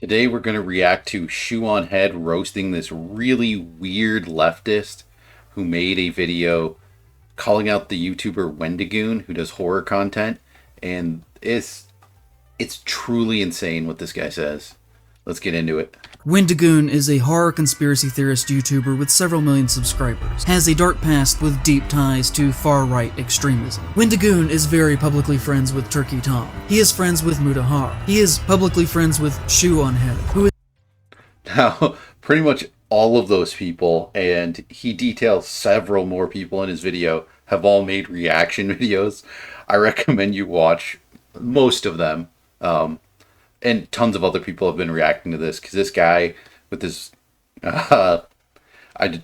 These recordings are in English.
Today we're going to react to ShoeOnHead roasting this really weird leftist who made a video calling out the YouTuber Wendigoon who does horror content, and it's truly insane what this guy says. Let's get into it. Wendigoon is a horror conspiracy theorist YouTuber with several million subscribers, has a dark past with deep ties to far-right extremism. Wendigoon is very publicly friends with Turkey Tom. He is friends with Mutahar. He is publicly friends with ShoeOnHead, who is... Now, pretty much all of those people, and he details several more people in his video, have all made reaction videos. I recommend you watch most of them. And tons of other people have been reacting to this, because this guy with this, I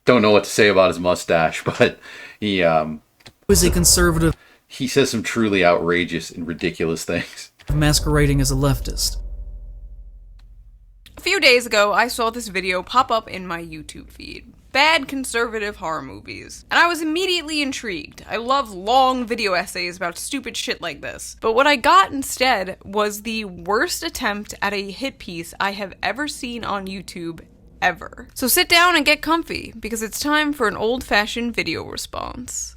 don't know what to say about his mustache, but he is a conservative. He says some truly outrageous and ridiculous things. Masquerading as a leftist. A few days ago, I saw this video pop up in my YouTube feed. Bad conservative horror movies. And I was immediately intrigued. I love long video essays about stupid shit like this. But what I got instead was the worst attempt at a hit piece I have ever seen on YouTube, ever. So sit down and get comfy, because it's time for an old-fashioned video response.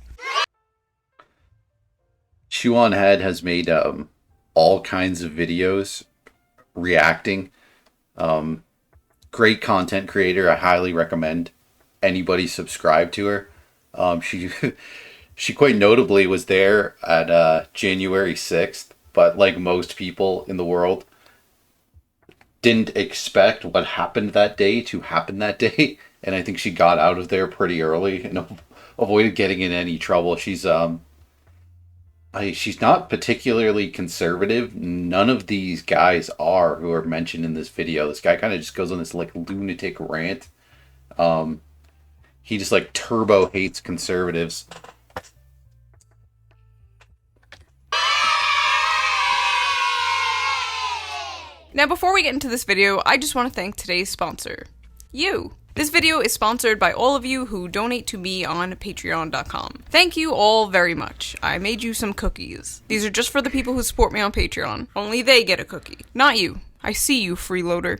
ShoeOnHead has made all kinds of videos reacting. Great content creator. I highly recommend anybody subscribe to her. She quite notably was there at January 6th, but like most people in the world, didn't expect what happened that day to happen that day, and I think she got out of there pretty early and avoided getting in any trouble. She's not particularly conservative. None of these guys are who are mentioned in this video. This guy kind of just goes on this like lunatic rant. He just like turbo hates conservatives. Now before we get into this video, I just want to thank today's sponsor, you. This video is sponsored by all of you who donate to me on patreon.com. Thank you all very much. I made you some cookies. These are just for the people who support me on Patreon. Only they get a cookie, not you. I see you, freeloader.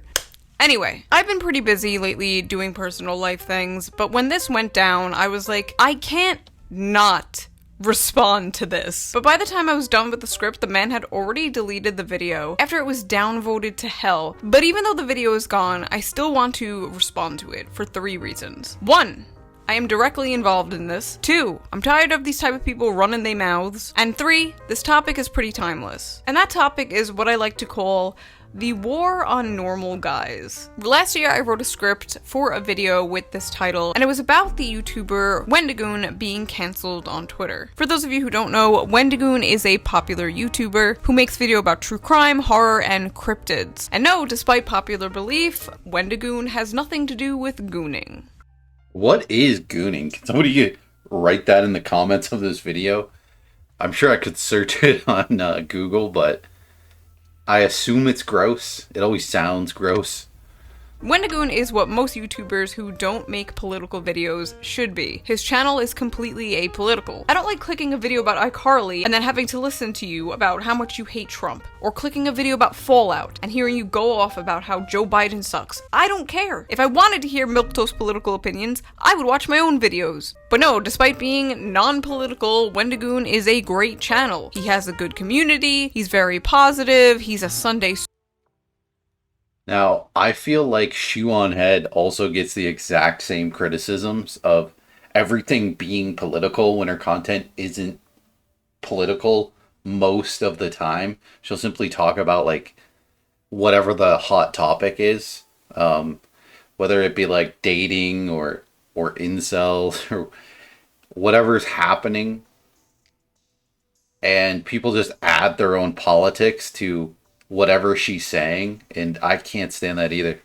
Anyway, I've been pretty busy lately doing personal life things, but when this went down, I was like, I can't not respond to this. But by the time I was done with the script, the man had already deleted the video after it was downvoted to hell. But even though the video is gone, I still want to respond to it for 3 reasons. 1, I am directly involved in this. 2, I'm tired of these type of people running their mouths. And 3, this topic is pretty timeless. And that topic is what I like to call the war on normal guys. Last year I wrote a script for a video with this title, and it was about the YouTuber Wendigoon being cancelled on Twitter. For those of you who don't know, Wendigoon is a popular YouTuber who makes video about true crime, horror, and cryptids. And no, despite popular belief, Wendigoon has nothing to do with gooning. What is gooning? Can somebody write that in the comments of this video? I'm sure I could search it on Google, but I assume it's gross. It always sounds gross. Wendigoon is what most YouTubers who don't make political videos should be. His channel is completely apolitical. I don't like clicking a video about iCarly and then having to listen to you about how much you hate Trump, or clicking a video about Fallout and hearing you go off about how Joe Biden sucks. I don't care. If I wanted to hear milquetoast political opinions, I would watch my own videos. But no, despite being non-political, Wendigoon is a great channel. He has a good community, he's very positive, he's a Sunday. Now, I feel like ShoeOnHead also gets the exact same criticisms of everything being political when her content isn't political most of the time. She'll simply talk about like whatever the hot topic is, whether it be like dating or incels or whatever's happening, and people just add their own politics to whatever she's saying, and I can't stand that either.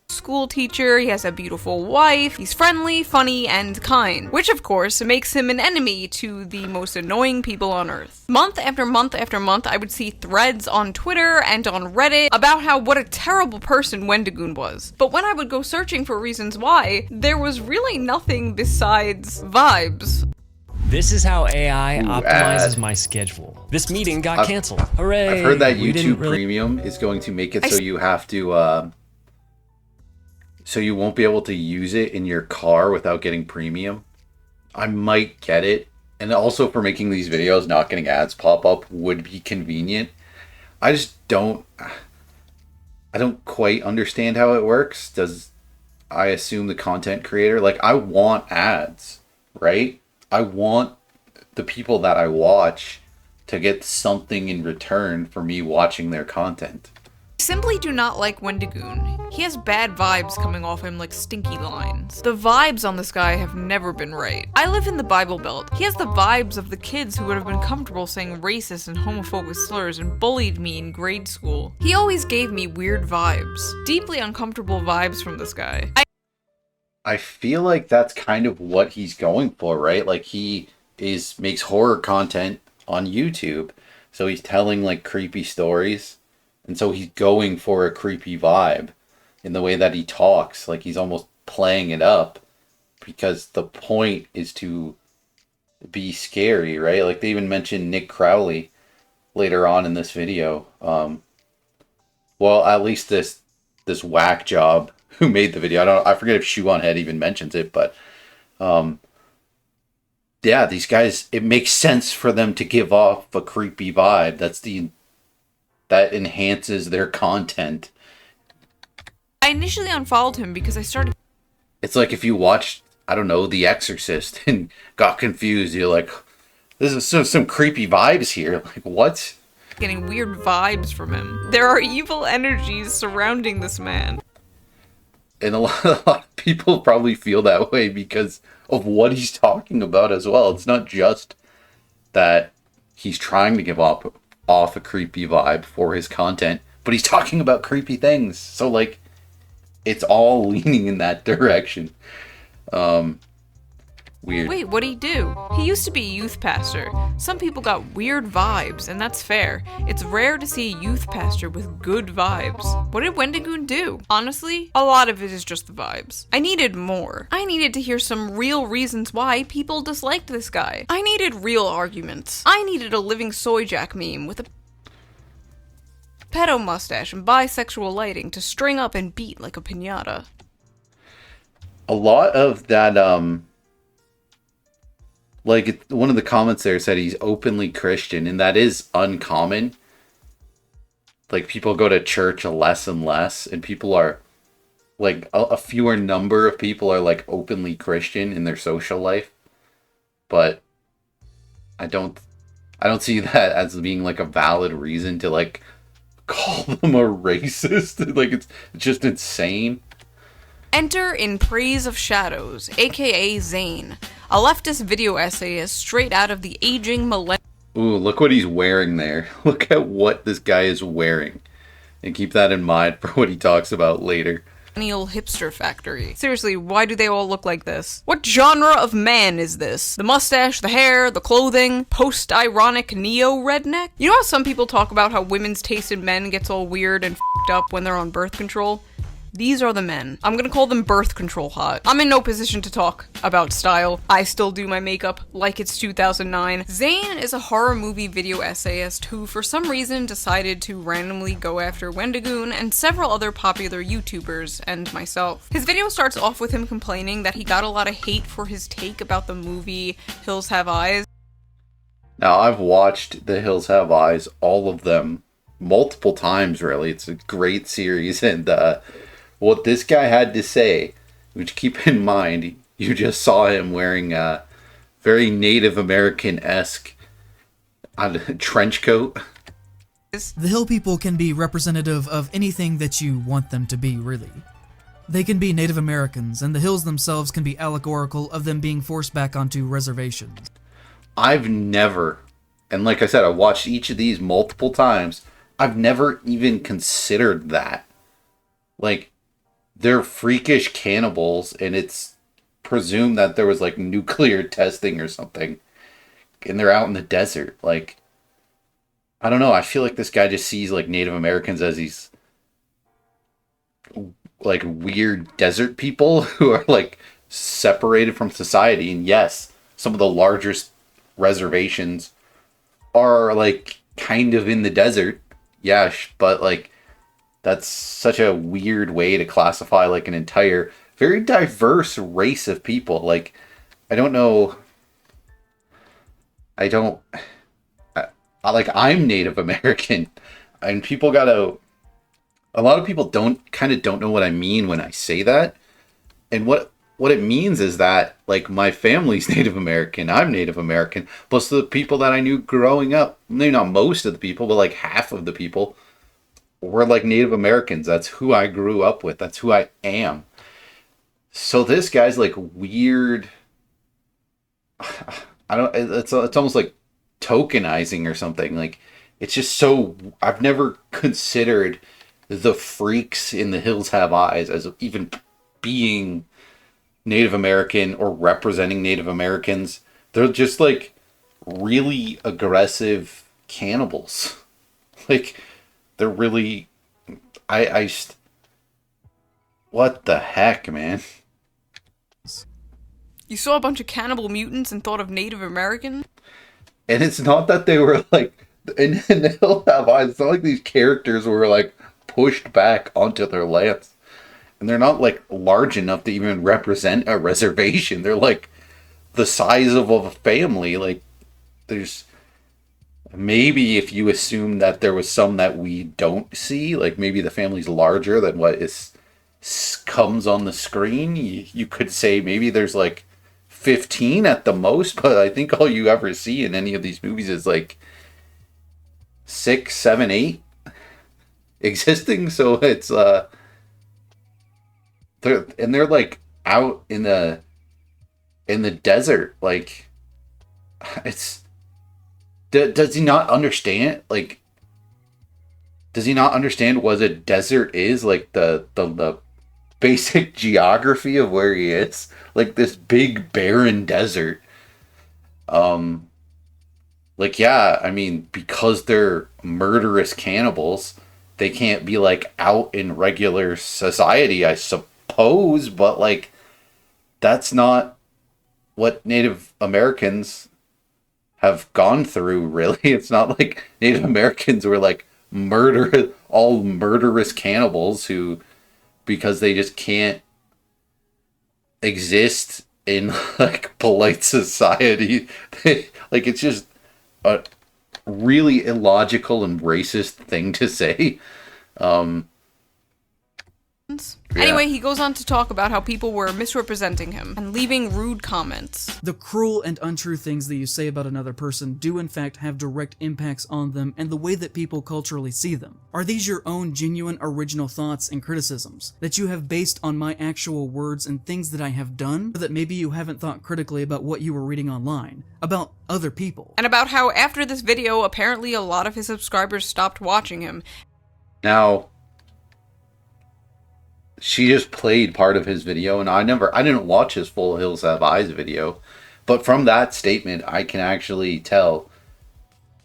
School teacher, he has a beautiful wife, he's friendly, funny, and kind, which of course makes him an enemy to the most annoying people on earth. Month after month after month, I would see threads on Twitter and on Reddit about what a terrible person Wendigoon was. But when I would go searching for reasons why, there was really nothing besides vibes. This is how AI optimizes ad. my schedule. This meeting got canceled. Hooray! I've heard that We didn't YouTube really- Premium is going to make it so you have to, so you won't be able to use it in your car without getting premium. I might get it. And also for making these videos, not getting ads pop up would be convenient. I just don't, I don't quite understand how it works. I assume the content creator, like, I want ads, right? I want the people that I watch to get something in return for me watching their content. I simply do not like Wendigoon. He has bad vibes coming off him like stinky lines. The vibes on this guy have never been right. I live in the Bible Belt. He has the vibes of the kids who would have been comfortable saying racist and homophobic slurs and bullied me in grade school. He always gave me weird vibes. Deeply uncomfortable vibes from this guy. I feel like that's kind of what he's going for, right? Like, he makes horror content on YouTube, so he's telling like creepy stories, and so he's going for a creepy vibe in the way that he talks. Like, he's almost playing it up because the point is to be scary, right? Like, they even mentioned Nick Crowley later on in this video. Well, at least this whack job who made the video. I forget if ShoeOnHead even mentions it, but yeah, these guys, it makes sense for them to give off a creepy vibe. That enhances their content. I initially unfollowed him because I started It's like if you watched, I don't know, The Exorcist and got confused, you're like, this is some creepy vibes here. Like, what? getting weird vibes from him. There are evil energies surrounding this man. And a lot of people probably feel that way because of what he's talking about as well. It's not just that he's trying to give off a creepy vibe for his content, but he's talking about creepy things. So, like, it's all leaning in that direction. Weird. Wait, what'd he do? He used to be a youth pastor. Some people got weird vibes, and that's fair. It's rare to see a youth pastor with good vibes. What did Wendigoon do? Honestly, a lot of it is just the vibes. I needed more. I needed to hear some real reasons why people disliked this guy. I needed real arguments. I needed a living soy jack meme with a pedo mustache and bisexual lighting to string up and beat like a piñata. A lot of that, one of the comments there said he's openly Christian, and that is uncommon. Like, people go to church less and less, and people are, like, a fewer number of people are, like, openly Christian in their social life. But I don't see that as being, like, a valid reason to, like, call them a racist. Like, it's just insane. Enter In Praise of Shadows, aka Zane, a leftist video essayist straight out of the aging millennial. Ooh, look what he's wearing there. Look at what this guy is wearing. And keep that in mind for what he talks about later. Hipster factory. Seriously, why do they all look like this? What genre of man is this? The mustache, the hair, the clothing, post-ironic neo-redneck? You know how some people talk about how women's taste in men gets all weird and f***ed up when they're on birth control? These are the men. I'm gonna call them birth control hot. I'm in no position to talk about style. I still do my makeup like it's 2009. Zane is a horror movie video essayist who, for some reason, decided to randomly go after Wendigoon and several other popular YouTubers, and myself. His video starts off with him complaining that he got a lot of hate for his take about the movie Hills Have Eyes. Now, I've watched The Hills Have Eyes, all of them, multiple times, really. It's a great series, and what this guy had to say, which, keep in mind, you just saw him wearing a very Native American-esque trench coat. The Hill people can be representative of anything that you want them to be, really. They can be Native Americans, and the hills themselves can be allegorical of them being forced back onto reservations. I've never, and like I said, I watched each of these multiple times, I've never even considered that. Like, they're freakish cannibals, and it's presumed that there was, like, nuclear testing or something, and they're out in the desert. Like, I don't know, I feel like this guy just sees, like, Native Americans as these, like, weird desert people who are, like, separated from society. And yes, some of the largest reservations are like kind of in the desert. Yeah, but like that's such a weird way to classify like an entire very diverse race of people. Like I don't know. I don't like I'm Native American and people gotta a lot of people don't know what I mean when I say that. And what it means is that like my family's Native American, I'm Native American, plus the people that I knew growing up, maybe not most of the people, but like half of the people were like Native Americans. That's who I grew up with. That's who I am. So this guy's like weird. I don't. It's almost like tokenizing or something. Like it's just so. I've never considered the freaks in the Hills Have Eyes as even being Native American or representing Native Americans. They're just like really aggressive cannibals. Like they're really. I just. What the heck, man? You saw a bunch of cannibal mutants and thought of Native American? And it's not that they were like in the Hills Have Eyes. It's not like these characters were like pushed back onto their lands, and they're not like large enough to even represent a reservation. They're like the size of a family. Like there's maybe if you assume that there was some that we don't see, like maybe the family's larger than what is comes on the screen. You could say maybe there's like 15 at the most, but I think all you ever see in any of these movies is like 6, 7, 8 existing. So it's they're like out in the desert. Like it's does he not understand? Like does he not understand what a desert is? Like the basic geography of where he is, like this big barren desert. Like yeah, I mean because they're murderous cannibals, they can't be like out in regular society, I suppose, but like that's not what Native Americans have gone through, really. It's not like Native Americans were like all murderous cannibals who, because they just can't exist in like polite society. Like it's just a really illogical and racist thing to say. Anyway, he goes on to talk about how people were misrepresenting him and leaving rude comments. The cruel and untrue things that you say about another person do in fact have direct impacts on them and the way that people culturally see them. Are these your own genuine original thoughts and criticisms that you have based on my actual words and things that I have done, or that maybe you haven't thought critically about what you were reading online, about other people? And about how after this video, apparently a lot of his subscribers stopped watching him. Now, she just played part of his video, and I didn't watch his full Hills Have Eyes video, but from that statement, I can actually tell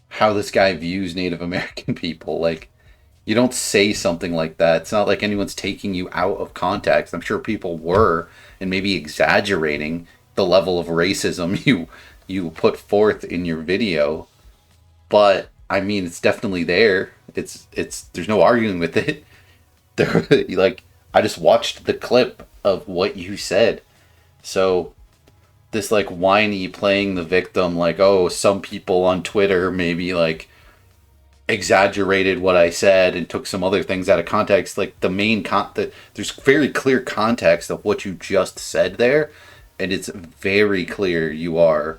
how this guy views Native American people. Like, you don't say something like that. It's not like anyone's taking you out of context. I'm sure people were, and maybe exaggerating the level of racism you put forth in your video, but I mean, it's definitely there. It's there's no arguing with it. There, like, I just watched the clip of what you said. So this like whiny playing the victim, like, oh, some people on Twitter maybe like exaggerated what I said and took some other things out of context. Like the main there's very clear context of what you just said there, and it's very clear you are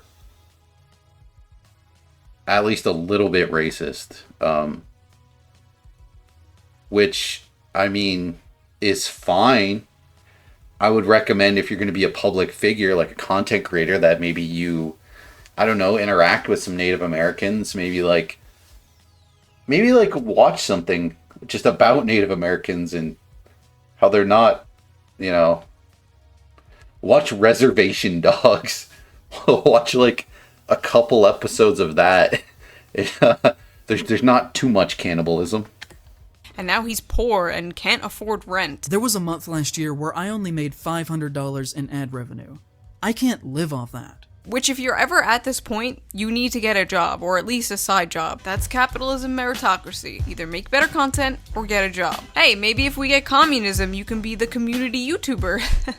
at least a little bit racist. Which, I mean, is fine. I would recommend if you're going to be a public figure, like a content creator, that maybe you, I don't know, interact with some Native Americans, maybe like watch something just about Native Americans and how they're not, you know, watch Reservation Dogs. Watch like a couple episodes of that. There's not too much cannibalism. And now he's poor and can't afford rent. There was a month last year where I only made $500 in ad revenue. I can't live off that. Which, if you're ever at this point, you need to get a job, or at least a side job. That's capitalism meritocracy. Either make better content, or get a job. Hey, maybe if we get communism, you can be the community YouTuber.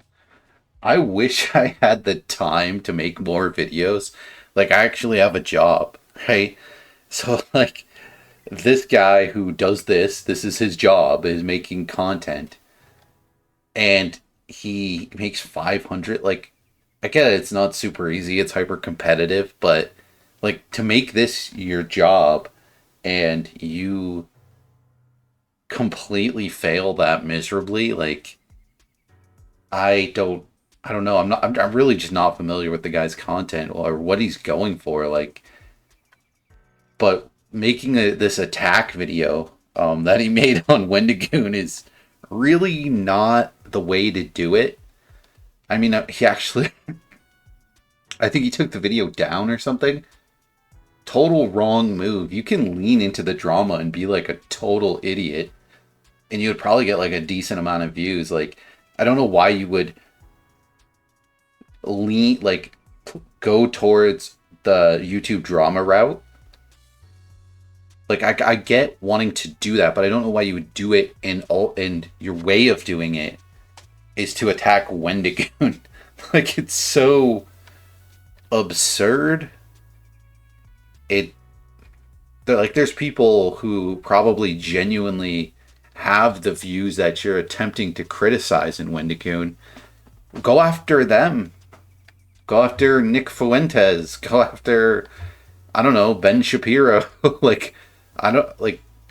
I wish I had the time to make more videos. Like, I actually have a job, right? So, like, this guy who does this is his job, is making content. And he makes 500, like, I get it, it's not super easy, it's hyper competitive, but like to make this your job and you completely fail that miserably, like I don't know, I'm really just not familiar with the guy's content or what he's going for, like, but making this attack video that he made on Wendigoon is really not the way to do it. I mean, he actually, I think he took the video down or something. Total wrong move. You can lean into the drama and be like a total idiot, and you would probably get like a decent amount of views. Like, I don't know why you would go towards the YouTube drama route. Like, I get wanting to do that, but I don't know why you would do it, and your way of doing it is to attack Wendigoon. Like, it's so absurd. There's people who probably genuinely have the views that you're attempting to criticize in Wendigoon. Go after them. Go after Nick Fuentes. Go after, I don't know, Ben Shapiro.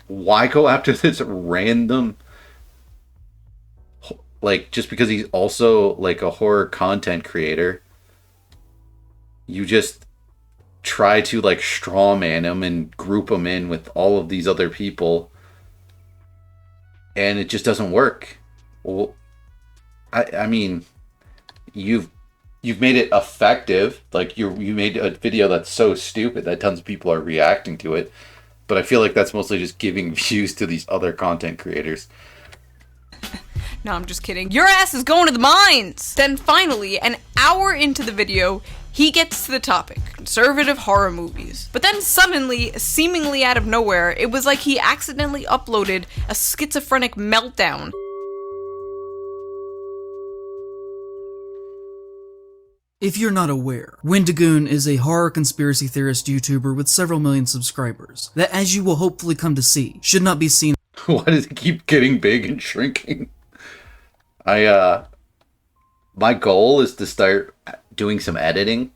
Why go after this random, like, just because he's also like a horror content creator? You just try to like straw man him and group him in with all of these other people, and it just doesn't work. Well, I mean, you've made it effective. Like, you made a video that's so stupid that tons of people are reacting to it, but I feel like that's mostly just giving views to these other content creators. No, I'm just kidding. Your ass is going to the mines! Then finally, an hour into the video, he gets to the topic, conservative horror movies. But then suddenly, seemingly out of nowhere, it was like he accidentally uploaded a schizophrenic meltdown. If you're not aware, Wendigoon is a horror conspiracy theorist YouTuber with several million subscribers that, as you will hopefully come to see, should not be seen. Why does it keep getting big and shrinking? My goal is to start doing some editing.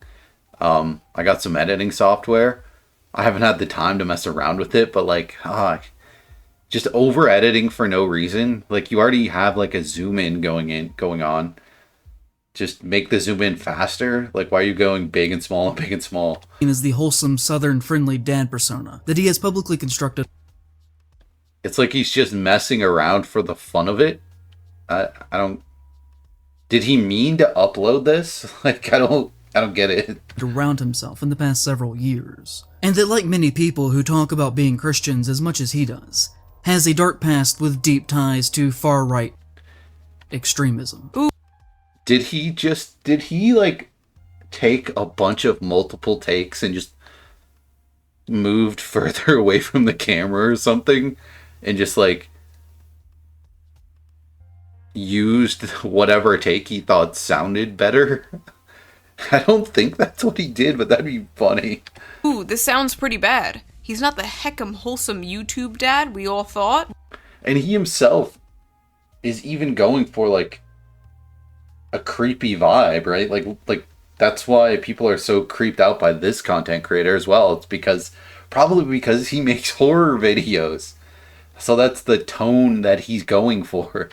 I got some editing software. I haven't had the time to mess around with it, but like, just over editing for no reason. Like, you already have like a zoom in going on. Just make the zoom in faster. Like, why are you going big and small and big and small? Is the wholesome, southern-friendly dad persona that he has publicly constructed. It's like he's just messing around for the fun of it. I don't. Did he mean to upload this? Like, I don't get it. Around himself in the past several years, and that, like many people who talk about being Christians as much as he does, has a dark past with deep ties to far-right extremism. Ooh. Did he like take a bunch of multiple takes and just moved further away from the camera or something and just like used whatever take he thought sounded better? I don't think that's what he did, but that'd be funny. Ooh, this sounds pretty bad. He's not the heckin' wholesome YouTube dad we all thought. And he himself is even going for like a creepy vibe, right? Like that's why people are so creeped out by this content creator as well. It's probably because he makes horror videos. So that's the tone that he's going for.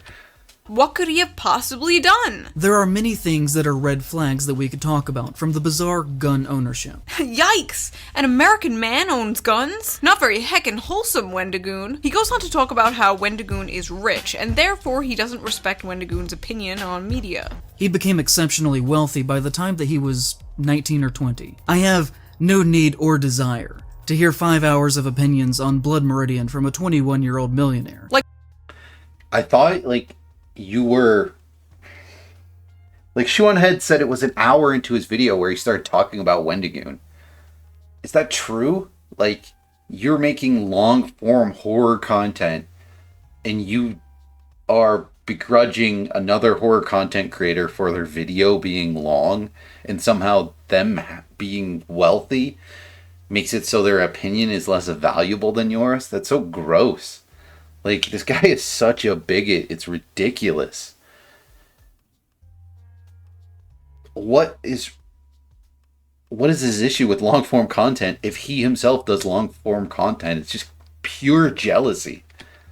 What could he have possibly done? There are many things that are red flags that we could talk about, from the bizarre gun ownership. Yikes! An American man owns guns? Not very heckin' wholesome, Wendigoon. He goes on to talk about how Wendigoon is rich, and therefore he doesn't respect Wendigoon's opinion on media. He became exceptionally wealthy by the time that he was 19 or 20. I have no need or desire to hear 5 hours of opinions on Blood Meridian from a 21-year-old millionaire. I thought, like, you were Like, ShoeOnHead said it was an hour into his video where he started talking about Wendigoon. Is that true? Like, you're making long-form horror content, and you are begrudging another horror content creator for their video being long, and somehow them being wealthy makes it so their opinion is less valuable than yours? That's so gross. Like, this guy is such a bigot. It's ridiculous. What is his issue with long form content if he himself does long form content? It's just pure jealousy.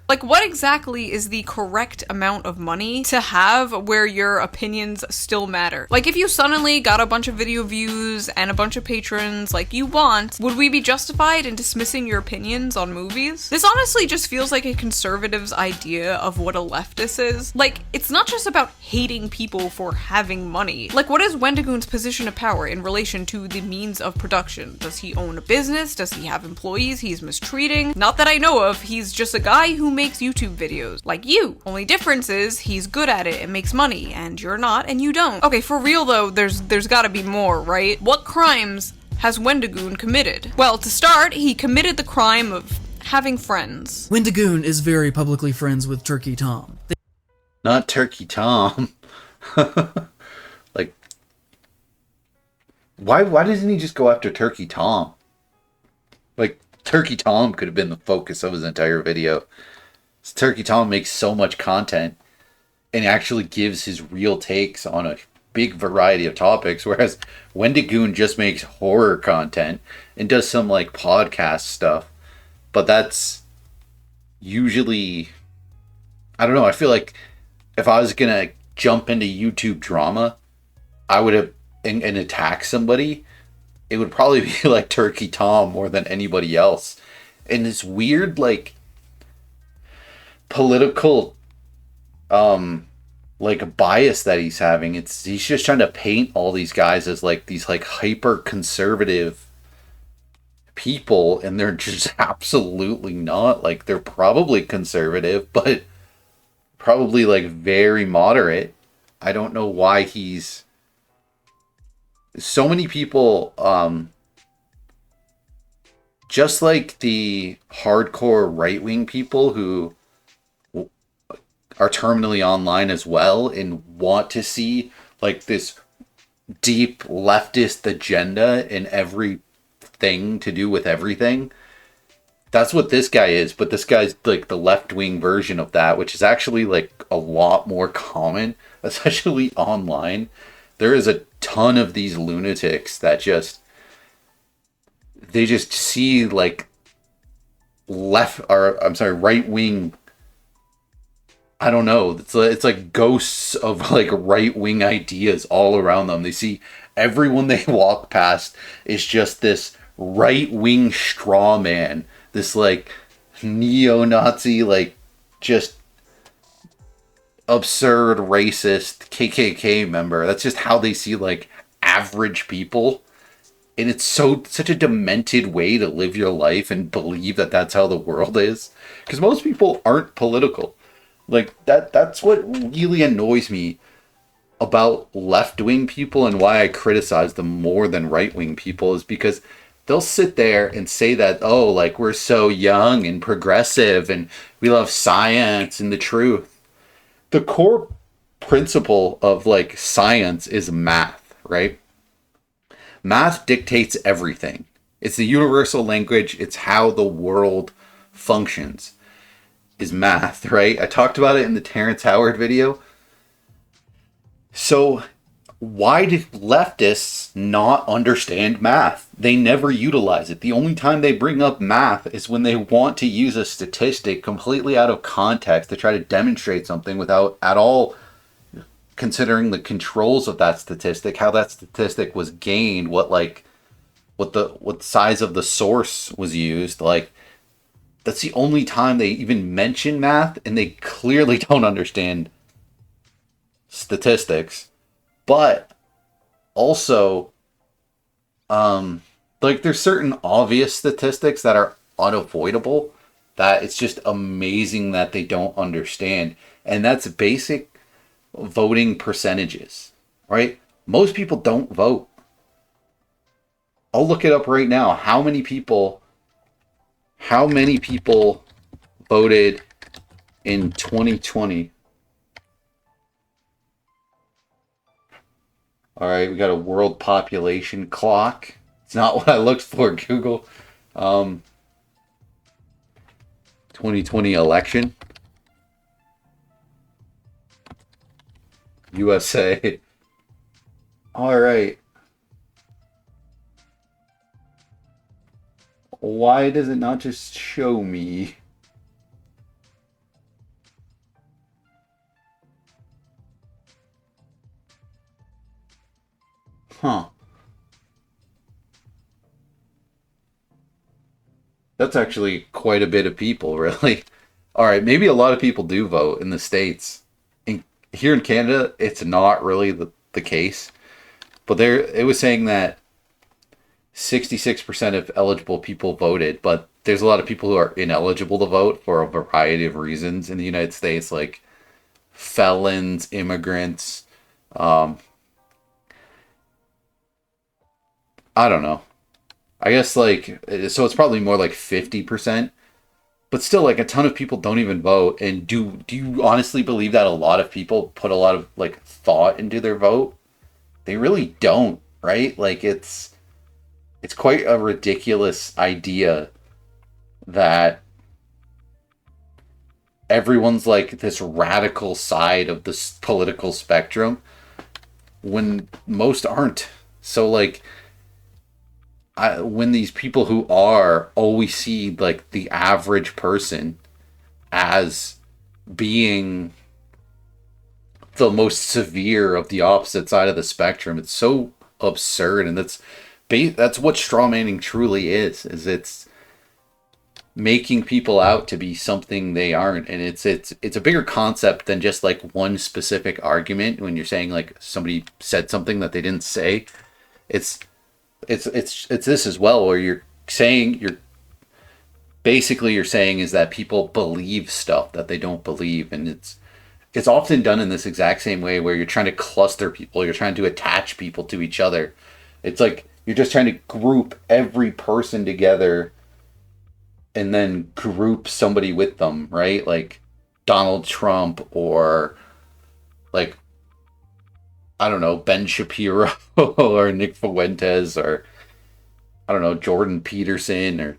Like, what exactly is the correct amount of money to have where your opinions still matter? Like, if you suddenly got a bunch of video views and a bunch of patrons like you want, would we be justified in dismissing your opinions on movies? This honestly just feels like a conservative's idea of what a leftist is. Like, it's not just about hating people for having money. Like, what is Wendigoon's position of power in relation to the means of production? Does he own a business? Does he have employees he's mistreating? Not that I know of. He's just a guy who makes YouTube videos, like you. Only difference is he's good at it and makes money, and you're not, and you don't. Okay, for real though, there's gotta be more, right? What crimes has Wendigoon committed? Well, to start, he committed the crime of having friends. Wendigoon is very publicly friends with Turkey Tom. Not Turkey Tom. Like, why doesn't he just go after Turkey Tom? Like, Turkey Tom could have been the focus of his entire video. Turkey Tom makes so much content and actually gives his real takes on a big variety of topics, whereas Wendigoon just makes horror content and does some like podcast stuff. But that's usually, I don't know, I feel like if I was gonna jump into YouTube drama, I would have and attack somebody, it would probably be like Turkey Tom more than anybody else. And this weird like political like bias that he's having, he's just trying to paint all these guys as like these like hyper conservative people, and they're just absolutely not. Like, they're probably conservative, but probably like very moderate. I don't know why he's so many people just like the hardcore right-wing people who are terminally online as well and want to see like this deep leftist agenda in everything to do with everything. That's what this guy is, but this guy's like the left-wing version of that, which is actually like a lot more common, especially online. There is a ton of these lunatics that they just see like right-wing, I don't know. It's like ghosts of like right-wing ideas all around them. They see everyone they walk past is just this right-wing straw man, this like neo-Nazi, like just absurd racist KKK member. That's just how they see like average people. And it's such a demented way to live your life and believe that that's how the world is. Because most people aren't political. Like, that's what really annoys me about left-wing people and why I criticize them more than right-wing people, is because they'll sit there and say that, oh, like, we're so young and progressive and we love science and the truth. The core principle of, like, science is math, right? Math dictates everything. It's the universal language. It's how the world functions. Is math, right? I talked about it in the Terrence Howard video. So why do leftists not understand math? They never utilize it. The only time they bring up math is when they want to use a statistic completely out of context to try to demonstrate something without at all considering the controls of that statistic, how that statistic was gained, what size of the source was used. Like, that's the only time they even mention math, and they clearly don't understand statistics. But also, like, there's certain obvious statistics that are unavoidable that it's just amazing that they don't understand. And that's basic voting percentages. right? Most people don't vote. I'll look it up right now. How many people voted in 2020? All right, we got a world population clock. It's not what I looked for, Google. 2020 election. USA. All right. Why does it not just show me? Huh. That's actually quite a bit of people, really. All right, maybe a lot of people do vote in the States. Here in Canada, it's not really the case. But it was saying that 66% of eligible people voted, but there's a lot of people who are ineligible to vote for a variety of reasons in the United States, like felons, immigrants. I don't know. I guess like, so it's probably more like 50%, but still like a ton of people don't even vote. And do you honestly believe that a lot of people put a lot of like thought into their vote? They really don't, right? Like it's quite a ridiculous idea that everyone's like this radical side of this political spectrum when most aren't. So like, when these people who are always see like the average person as being the most severe of the opposite side of the spectrum, it's so absurd. And that's what strawmanning truly is it's making people out to be something they aren't. And it's a bigger concept than just like one specific argument. When you're saying like somebody said something that they didn't say, it's this as well, where you're saying you're saying is that people believe stuff that they don't believe. And it's often done in this exact same way, where you're trying to cluster people, you're trying to attach people to each other. It's like you're just trying to group every person together and then group somebody with them, right? Like Donald Trump, or like, I don't know, Ben Shapiro or Nick Fuentes, or I don't know, Jordan Peterson or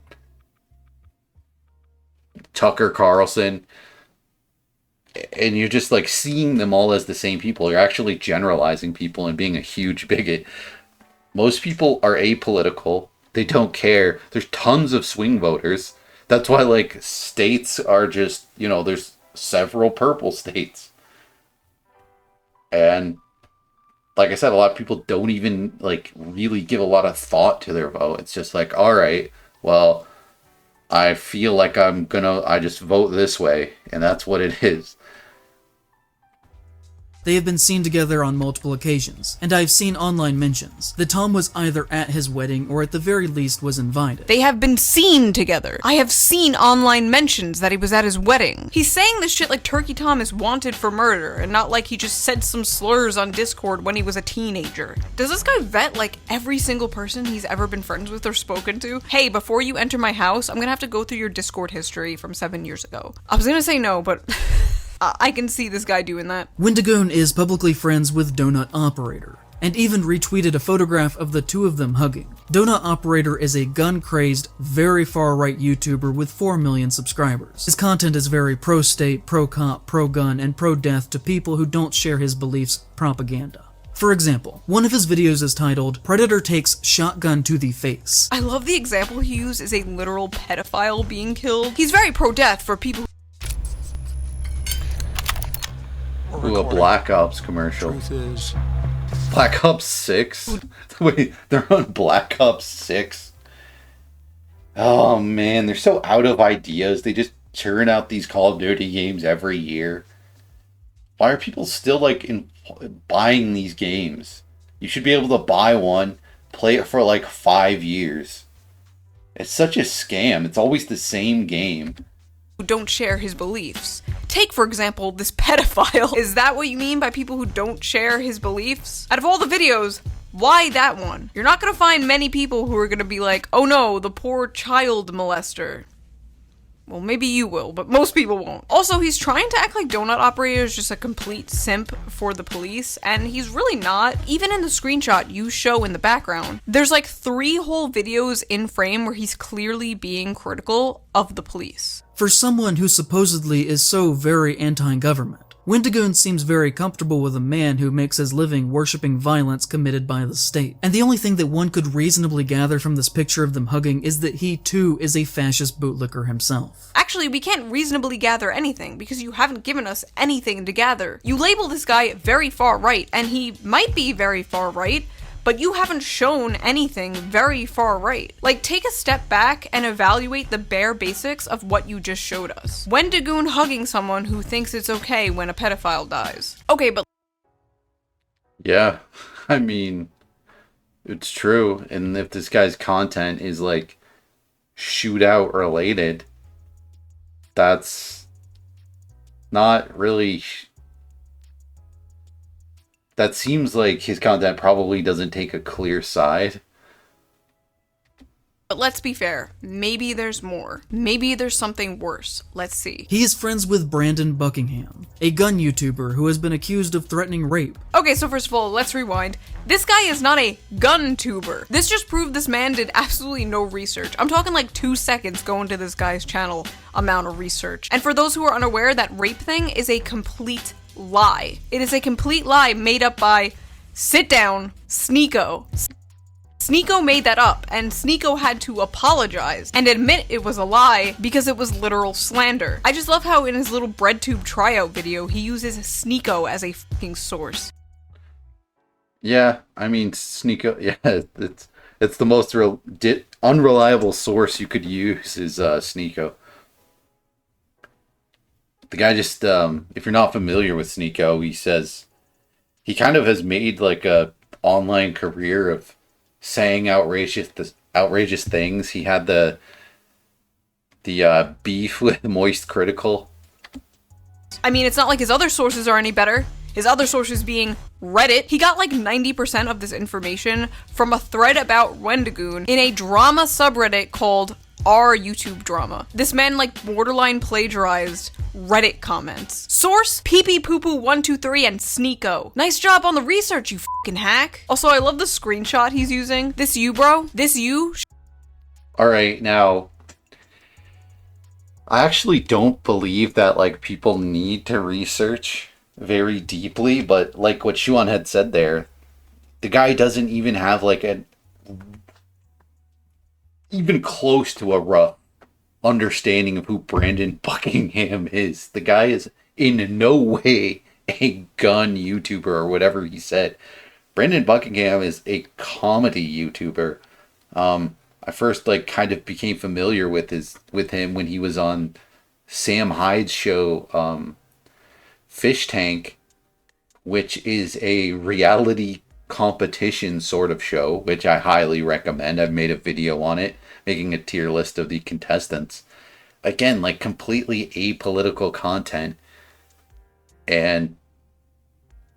Tucker Carlson. And you're just like seeing them all as the same people. You're actually generalizing people and being a huge bigot. Most people are apolitical. They don't care. There's tons of swing voters. That's why like states are just, there's several purple states. And like I said, a lot of people don't even like really give a lot of thought to their vote. It's just like, all right, well, I feel like I just vote this way, and that's what it is. They have been seen together on multiple occasions, and I've seen online mentions that Tom was either at his wedding or at the very least was invited. They have been seen together. I have seen online mentions that he was at his wedding. He's saying this shit like Turkey Tom is wanted for murder, and not like he just said some slurs on Discord when he was a teenager. Does this guy vet like every single person he's ever been friends with or spoken to? Hey, before you enter my house, I'm gonna have to go through your Discord history from 7 years ago. I was gonna say no, but I can see this guy doing that. Wendigoon is publicly friends with Donut Operator, and even retweeted a photograph of the two of them hugging. Donut Operator is a gun-crazed, very far-right YouTuber with 4 million subscribers. His content is very pro-state, pro-cop, pro-gun, and pro-death to people who don't share his beliefs propaganda. For example, one of his videos is titled, "Predator Takes Shotgun to the Face." I love the example he used is a literal pedophile being killed. He's very pro-death for people Ooh, a Black Ops commercial. Truth is, Black Ops 6? Wait, they're on Black Ops 6? Oh man, they're so out of ideas. They just churn out these Call of Duty games every year. Why are people still like buying these games? You should be able to buy one, play it for like 5 years. It's such a scam. It's always the same game. who don't share his beliefs. Take, for example, this pedophile. Is that what you mean by people who don't share his beliefs? Out of all the videos, why that one? You're not gonna find many people who are gonna be like, oh no, the poor child molester. Well, maybe you will, but most people won't. Also, he's trying to act like Donut Operator is just a complete simp for the police, and he's really not. Even in the screenshot you show in the background, there's like 3 whole videos in frame where he's clearly being critical of the police. For someone who supposedly is so very anti-government, Wendigoon seems very comfortable with a man who makes his living worshipping violence committed by the state. And the only thing that one could reasonably gather from this picture of them hugging is that he too is a fascist bootlicker himself. Actually, we can't reasonably gather anything because you haven't given us anything to gather. You label this guy very far right, and he might be very far right, but you haven't shown anything very far right. Like, take a step back and evaluate the bare basics of what you just showed us. Wendigoon hugging someone who thinks it's okay when a pedophile dies. Okay, but Yeah, I mean, it's true. And if this guy's content is like shootout related, that's not really. That seems like his content probably doesn't take a clear side. But let's be fair, maybe there's more. Maybe there's something worse. Let's see. He is friends with Brandon Buckingham, a gun YouTuber who has been accused of threatening rape. Okay, so first of all, let's rewind. This guy is not a gun tuber. This just proved this man did absolutely no research. I'm talking like 2 seconds going to this guy's channel amount of research. And for those who are unaware, that rape thing is a complete lie. It is a complete lie made up by, sit down, Sneeko. Sneeko made that up, and Sneeko had to apologize and admit it was a lie because it was literal slander. I just love how in his little BreadTube tryout video, he uses Sneeko as a fucking source. Yeah, I mean, Sneeko, yeah, it's the most unreliable source you could use is Sneeko. The guy just, if you're not familiar with Sneeko, he says he kind of has made like a online career of saying outrageous things. He had the beef with Moist Critical. I mean, it's not like his other sources are any better. His other sources being Reddit. He got like 90% of this information from a thread about Wendigoon in a drama subreddit called R YouTube Drama. This man like borderline plagiarized Reddit comments. Source, pee-pee-poo-poo-123 and Sneeko. Nice job on the research, you fucking hack. Also, I love the screenshot he's using. This you, bro? This you? Alright, now, I actually don't believe that like people need to research very deeply, but like what ShoeOnHead said there, the guy doesn't even have like an even close to a rough understanding of who Brandon Buckingham is. The guy is in no way a gun YouTuber or whatever he said. Brandon Buckingham is a comedy YouTuber. I first like kind of became familiar with him when he was on Sam Hyde's show, Fish Tank, which is a reality competition sort of show, which I highly recommend. I've made a video on it, making a tier list of the contestants. Again, like completely apolitical content. And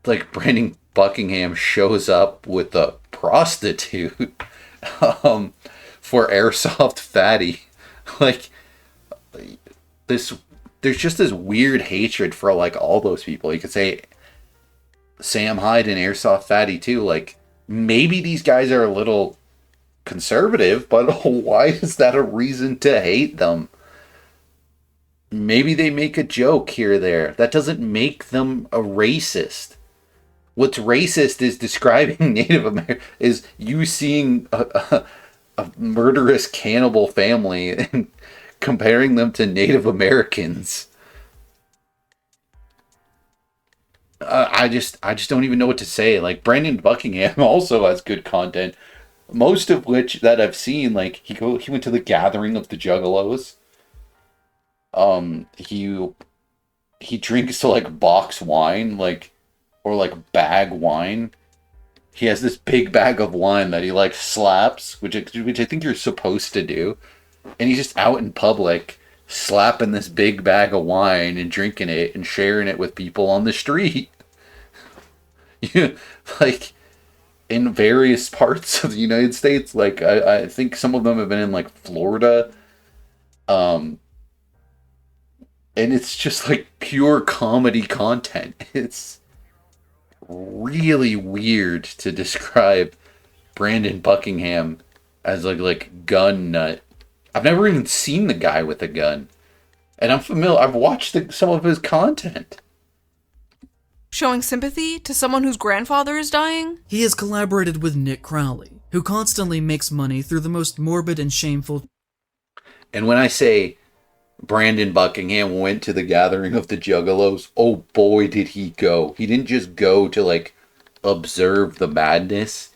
like Brandon Buckingham shows up with a prostitute for Airsoft Fatty. Like this, there's just this weird hatred for like all those people. You could say Sam Hyde and Airsoft Fatty too. Like maybe these guys are a little conservative, but why is that a reason to hate them? Maybe they make a joke here or there. That doesn't make them a racist. What's racist is describing Native American, is you seeing a murderous cannibal family and comparing them to Native Americans. I just don't even know what to say. Like Brandon Buckingham also has good content, most of which that I've seen. Like he went to the gathering of the Juggalos. He drinks like box wine, like, or like bag wine. He has this big bag of wine that he like slaps, which I think you're supposed to do. And he's just out in public slapping this big bag of wine and drinking it and sharing it with people on the street. Like, in various parts of the United States. Like, I think some of them have been in, like, Florida. And it's just, like, pure comedy content. It's really weird to describe Brandon Buckingham as, like gun nut. I've never even seen the guy with a gun. And I'm familiar. I've watched some of his content. Showing sympathy to someone whose grandfather is dying? He has collaborated with Nick Crowley, who constantly makes money through the most morbid and shameful... And when I say Brandon Buckingham went to the gathering of the Juggalos, oh boy did he go. He didn't just go to, like, observe the madness.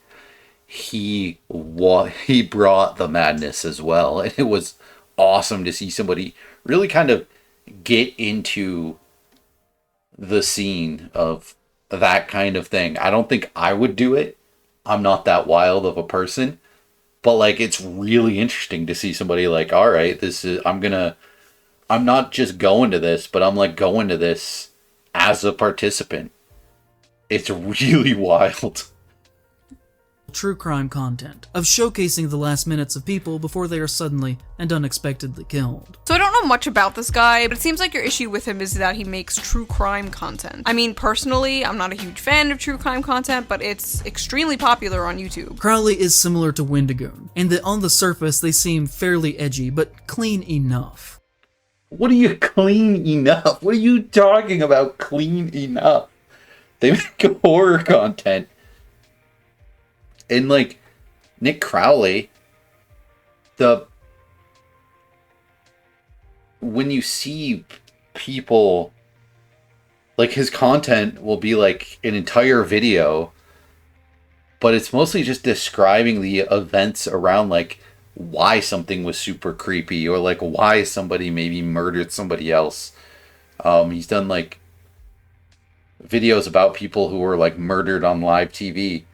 He brought the madness as well. And it was awesome to see somebody really kind of get into the scene of that kind of thing. I don't think I would do it. I'm not that wild of a person. But, like, it's really interesting to see somebody like, all right, I'm not just going to this, but I'm, like, going to this as a participant. It's really wild. True crime content, of showcasing the last minutes of people before they are suddenly and unexpectedly killed. So I don't know much about this guy, but it seems like your issue with him is that he makes true crime content. I mean, personally, I'm not a huge fan of true crime content, but it's extremely popular on YouTube. Crowley is similar to Wendigoon, in that on the surface they seem fairly edgy, but clean enough. What are you clean enough? What are you talking about clean enough? They make horror content. And, like, Nick Crowley, when you see people, like, his content will be, like, an entire video, but it's mostly just describing the events around, like, why something was super creepy, or, like, why somebody maybe murdered somebody else. He's done, like, videos about people who were, like, murdered on live TV.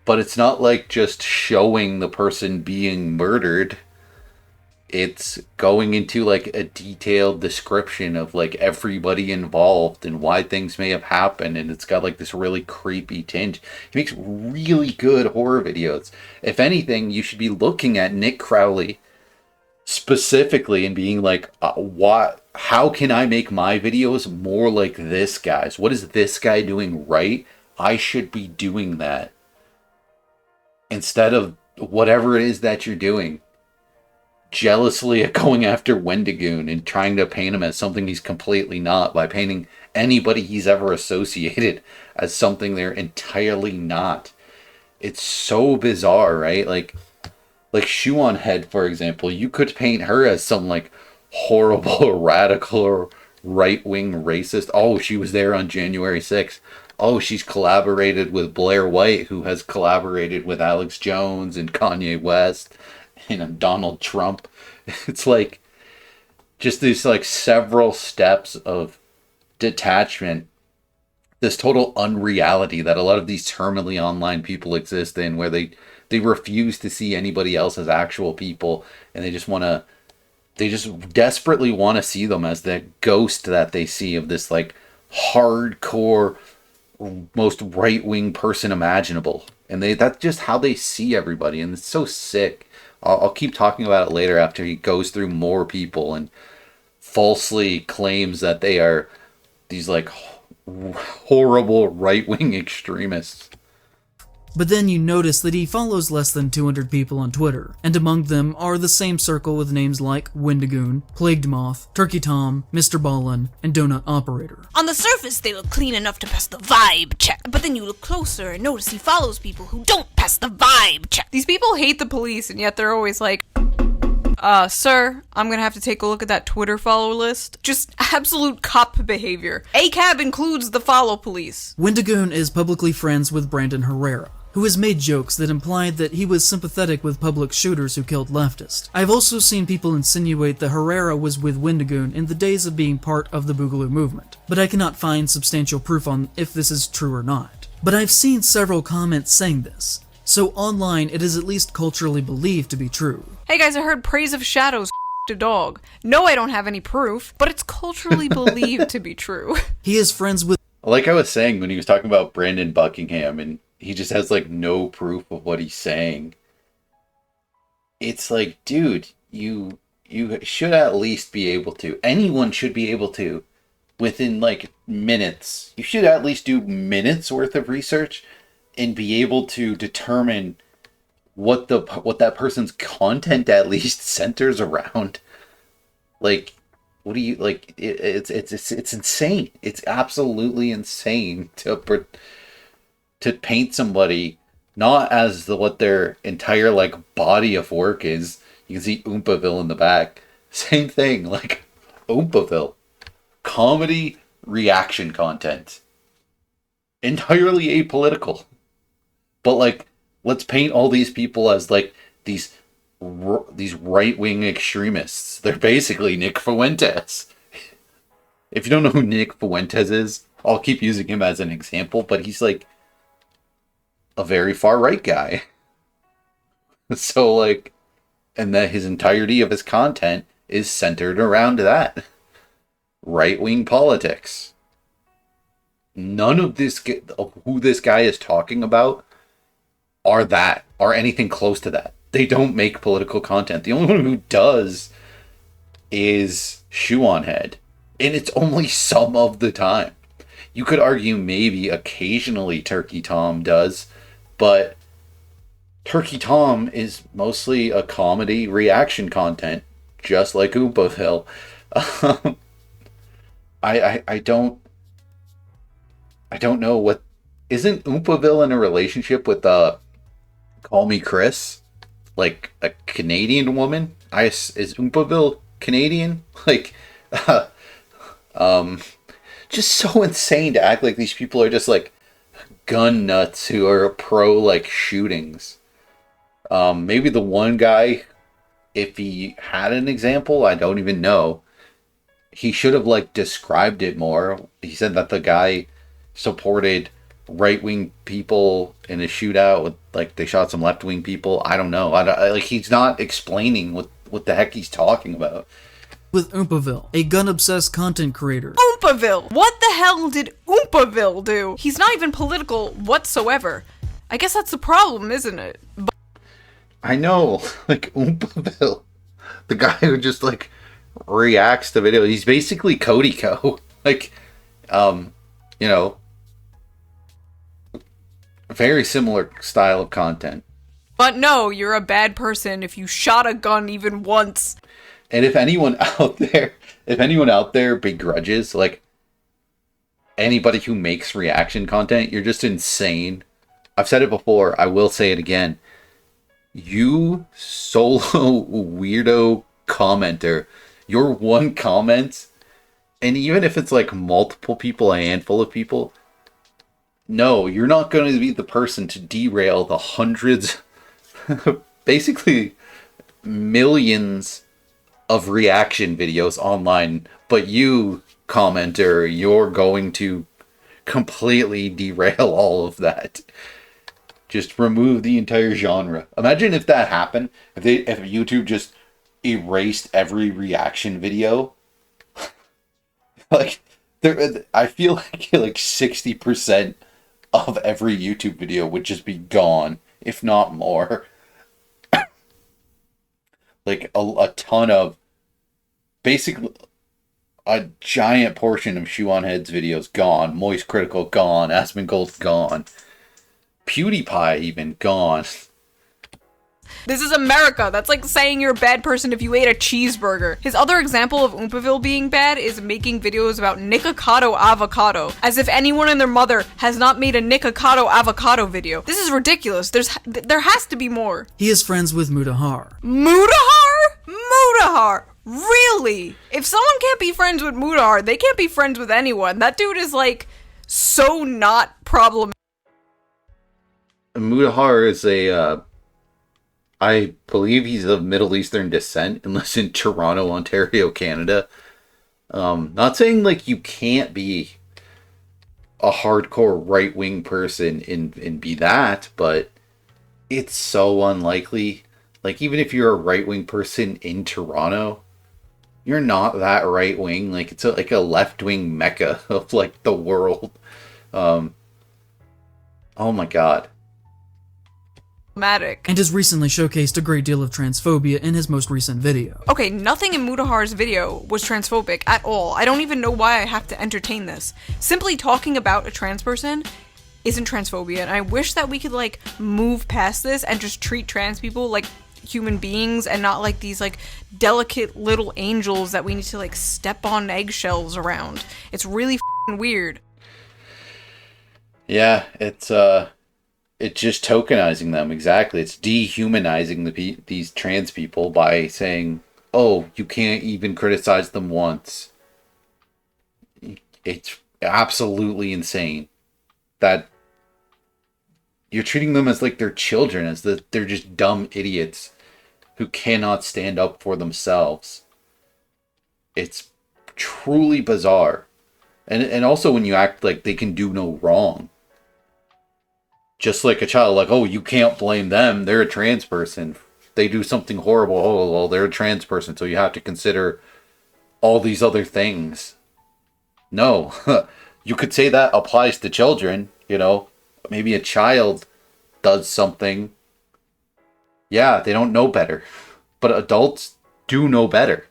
But it's not like just showing the person being murdered. It's going into, like, a detailed description of, like, everybody involved and why things may have happened. And it's got, like, this really creepy tinge. He makes really good horror videos. If anything, you should be looking at Nick Crowley specifically and being like, how can I make my videos more like this guy's? What is this guy doing right? I should be doing that. Instead of whatever it is that you're doing, jealously going after Wendigoon and trying to paint him as something he's completely not by painting anybody he's ever associated as something they're entirely not. It's so bizarre, right? Like ShoeOnHead, for example, you could paint her as some, like, horrible, radical, or right-wing racist. Oh, she was there on January 6th. Oh, she's collaborated with Blair White, who has collaborated with Alex Jones and Kanye West and Donald Trump. It's like just these, like, several steps of detachment, this total unreality that a lot of these terminally online people exist in, where they refuse to see anybody else as actual people, and they just desperately want to see them as the ghost that they see of this, like, hardcore, most right-wing person imaginable. And that's just how they see everybody, and it's so sick. I'll keep talking about it later after he goes through more people and falsely claims that they are these, like, horrible right-wing extremists. But then you notice that he follows less than 200 people on Twitter, and among them are the same circle with names like Wendigoon, Plagued Moth, Turkey Tom, Mr. Ballin, and Donut Operator. On the surface, they look clean enough to pass the vibe check, but then you look closer and notice he follows people who don't pass the vibe check. These people hate the police, and yet they're always like, sir, I'm gonna have to take a look at that Twitter follower list. Just absolute cop behavior. ACAB includes the follow police. Wendigoon is publicly friends with Brandon Herrera, who has made jokes that implied that he was sympathetic with public shooters who killed Leftist. I've also seen people insinuate that Herrera was with Wendigoon in the days of being part of the Boogaloo movement, but I cannot find substantial proof on if this is true or not. But I've seen several comments saying this, so online it is at least culturally believed to be true. Hey guys, I heard Praise of Shadows a dog. No, I don't have any proof, but it's culturally believed to be true. He is friends with Like I was saying when he was talking about Brandon Buckingham, and he just has like no proof of what he's saying. It's like, dude, you should at least be able to. Anyone should be able to, within like minutes. You should at least do minutes worth of research and be able to determine what that person's content at least centers around. Like, what do you like? It's insane. It's absolutely insane to paint somebody not as what their entire like body of work is. You can see Oompaville in the back. Same thing, like Oompaville. Comedy reaction content. Entirely apolitical. But like, let's paint all these people as like these right-wing extremists. They're basically Nick Fuentes. If you don't know who Nick Fuentes is, I'll keep using him as an example, but he's like a very far-right guy. So like, and that his entirety of his content is centered around that. Right-wing politics. None of who this guy is talking about are anything close to that. They don't make political content. The only one who does is ShoeOnHead. And it's only some of the time. You could argue maybe occasionally Turkey Tom does, but Turkey Tom is mostly a comedy reaction content, just like Oompaville. I don't know what... Isn't Oompaville in a relationship with Call Me Chris? Like a Canadian woman? Is Oompaville Canadian? Like, just so insane to act like these people are just like gun nuts who are pro like shootings. Maybe the one guy, if he had an example, I don't even know. He should have like described it more. He said that the guy supported right-wing people in a shootout with like they shot some left-wing people. I don't know. Like he's not explaining what the heck he's talking about. With Oompaville, a gun-obsessed content creator. Oompaville! What the hell did Oompaville do? He's not even political whatsoever. I guess that's the problem, isn't it? I know, like Oompaville, the guy who just like reacts to video. He's basically Cody Co. Like, you know, very similar style of content. But no, you're a bad person if you shot a gun even once. And if anyone out there begrudges like anybody who makes reaction content, you're just insane. I've said it before, I will say it again. You solo weirdo commenter, your one comment, and even if it's like multiple people, a handful of people, no, you're not going to be the person to derail the hundreds, basically millions of reaction videos online. But you, commenter, you're going to completely derail all of that. Just remove the entire genre. Imagine if that happened. If YouTube just erased every reaction video. Like, I feel like 60% of every YouTube video would just be gone, if not more. Like a ton of, basically a giant portion of ShoeOnHead's videos gone. Moist Critical gone. Asmongold gone. PewDiePie even gone. This is America. That's like saying you're a bad person if you ate a cheeseburger. His other example of Oompaville being bad is making videos about Nikocado avocado, as if anyone and their mother has not made a Nikocado avocado video. This is ridiculous. There has to be more. He is friends with Mutahar. Mutahar? Really? If someone can't be friends with Mutahar, they can't be friends with anyone. That dude is like so not problematic. Mutahar is I believe he's of Middle Eastern descent and lives in Toronto, Ontario, Canada. Not saying like you can't be a hardcore right-wing person and be that, but it's so unlikely. Like even if you're a right-wing person in Toronto, you're not that right wing. Like, it's like a left wing mecca of like the world. Oh my god. And has recently showcased a great deal of transphobia in his most recent video. Okay, nothing in Mudahar's video was transphobic at all. I don't even know why I have to entertain this. Simply talking about a trans person isn't transphobia, and I wish that we could like move past this and just treat trans people like human beings and not like these like delicate little angels that we need to like step on eggshells around. It's really f***ing weird. Yeah, it's just tokenizing them. Exactly. It's dehumanizing these trans people by saying, "Oh, you can't even criticize them once." It's absolutely insane that you're treating them as like they're children, as that they're just dumb idiots who cannot stand up for themselves. It's truly bizarre. And also when you act like they can do no wrong. Just like a child, like, oh, you can't blame them. They're a trans person. They do something horrible. Oh, well, they're a trans person, so you have to consider all these other things. No. You could say that applies to children, you know. Maybe a child does something. Yeah, they don't know better. But adults do know better.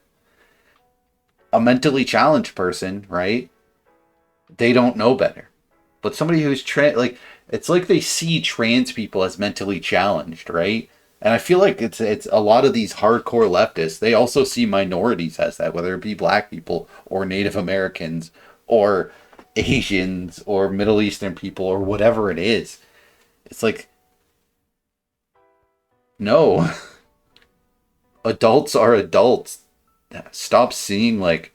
A mentally challenged person, right? They don't know better. But somebody who's like, it's like they see trans people as mentally challenged, right? And I feel like it's a lot of these hardcore leftists, they also see minorities as that, whether it be black people or Native Americans or Asians or Middle Eastern people or whatever it is. It's like, no. Adults are adults. Stop seeing like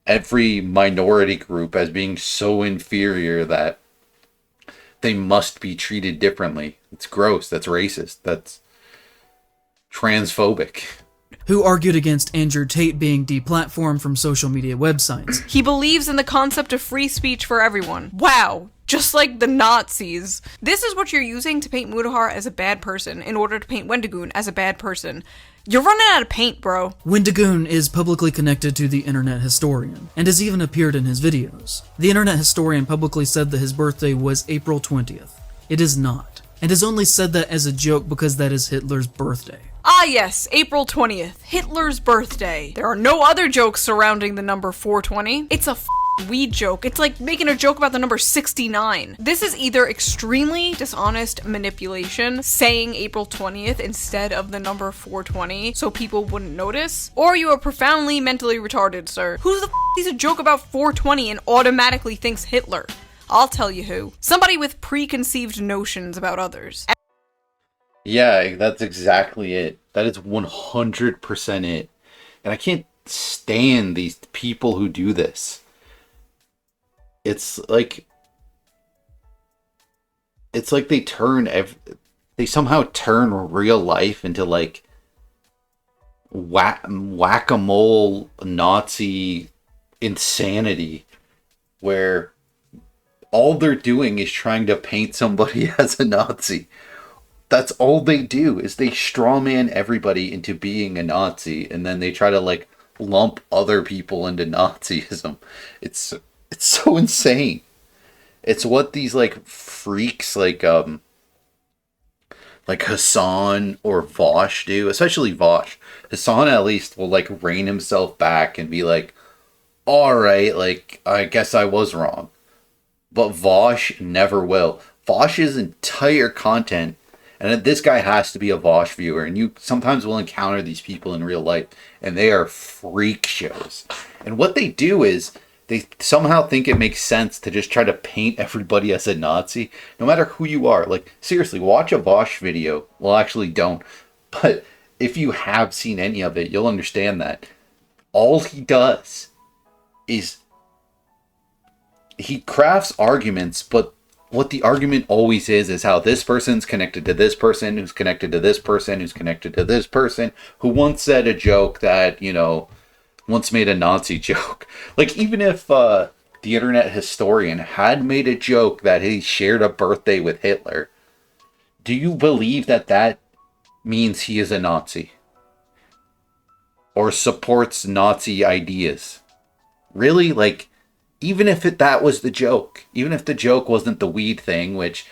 every minority group as being so inferior that they must be treated differently. It's gross. That's racist. That's transphobic. Who argued against Andrew Tate being deplatformed from social media websites. He believes in the concept of free speech for everyone. Wow. Just like the Nazis. This is what you're using to paint Mudahar as a bad person in order to paint Wendigoon as a bad person. You're running out of paint, bro. Wendigoon is publicly connected to the Internet Historian, and has even appeared in his videos. The Internet Historian publicly said that his birthday was April 20th. It is not, and has only said that as a joke because that is Hitler's birthday. Ah yes, April 20th, Hitler's birthday. There are no other jokes surrounding the number 420. It's a weed joke. It's like making a joke about the number 69. This is either extremely dishonest manipulation, saying April 20th instead of the number 420 so people wouldn't notice, or you are profoundly mentally retarded, sir. Who the sees a joke about 420 and automatically thinks Hitler? I'll tell you who. Somebody with preconceived notions about others. Yeah, that's exactly it. That is 100% it. And I can't stand these people who do this. It's like they somehow turn real life into like whack-a-mole Nazi insanity where all they're doing is trying to paint somebody as a Nazi. That's all they do, is they strawman everybody into being a Nazi, and then they try to like lump other people into Nazism. It's so insane. It's what these like freaks like Hassan or Vosh do, especially Vosh. Hassan at least will like rein himself back and be like, all right, like I guess I was wrong. But Vosh never will. Vosh's entire content, and this guy has to be a Vosh viewer, and you sometimes will encounter these people in real life, and they are freak shows. And what they do is they somehow think it makes sense to just try to paint everybody as a Nazi, no matter who you are. Like, seriously, watch a Vosh video. Well, actually, don't. But if you have seen any of it, you'll understand that all he does is he crafts arguments, but what the argument always is how this person's connected to this person, who's connected to this person, who's connected to this person, who once said a joke that, you know, once made a Nazi joke. Like, even if the Internet Historian had made a joke that he shared a birthday with Hitler, do you believe that that means he is a Nazi? or supports Nazi ideas. Really? Like, even if that was the joke, even if the joke wasn't the weed thing, which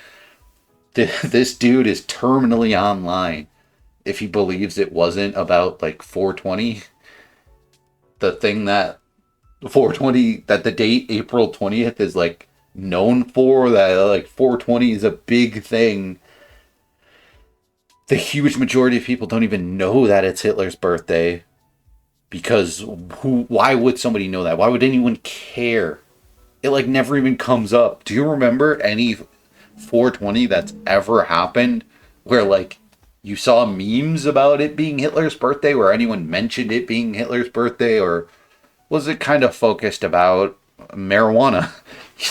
this dude is terminally online if he believes it wasn't about like 420, the thing that 420, that the date April 20th is like known for, that like 420 is a big thing. The huge majority of people don't even know that it's Hitler's birthday, because why would somebody know that? Why would anyone care? It like never even comes up. Do you remember any 420 that's ever happened where like you saw memes about it being Hitler's birthday, where anyone mentioned it being Hitler's birthday? Or was it kind of focused about marijuana?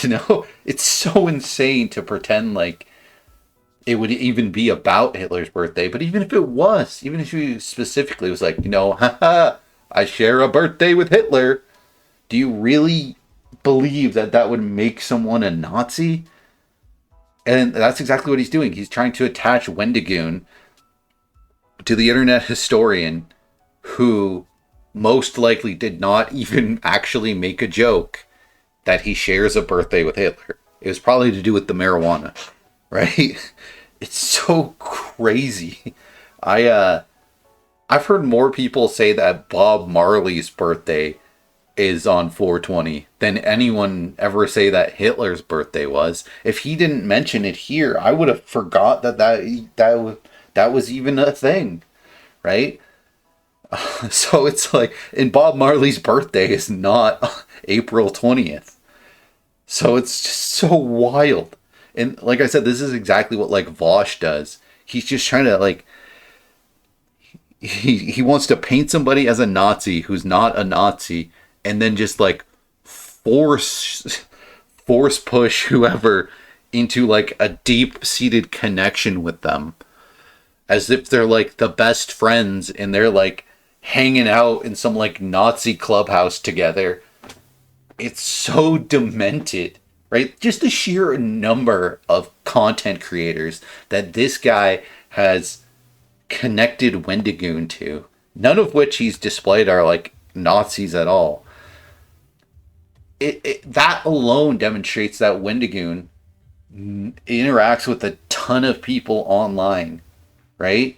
You know, it's so insane to pretend like it would even be about Hitler's birthday. But even if it was, even if you specifically was like, you know, haha, I share a birthday with Hitler, do you really believe that that would make someone a Nazi? And that's exactly what he's doing. He's trying to attach Wendigoon to the internet historian who most likely did not even actually make a joke that he shares a birthday with Hitler. It was probably to do with the marijuana, right? It's so crazy. I've heard more people say that Bob Marley's birthday is on 420 than anyone ever say that Hitler's birthday was. If he didn't mention it here, I would have forgot that was even a thing, right? So it's like, and Bob Marley's birthday is not April 20th. So it's just so wild. And like I said, this is exactly what like Vosh does. He's just trying to like, he wants to paint somebody as a Nazi who's not a Nazi, and then just like force push whoever into like a deep-seated connection with them, as if they're like the best friends and they're like hanging out in some like Nazi clubhouse together. It's so demented, right? Just the sheer number of content creators that this guy has connected Wendigoon to, none of which he's displayed are like Nazis at all. That alone demonstrates that Wendigoon interacts with a ton of people online, right?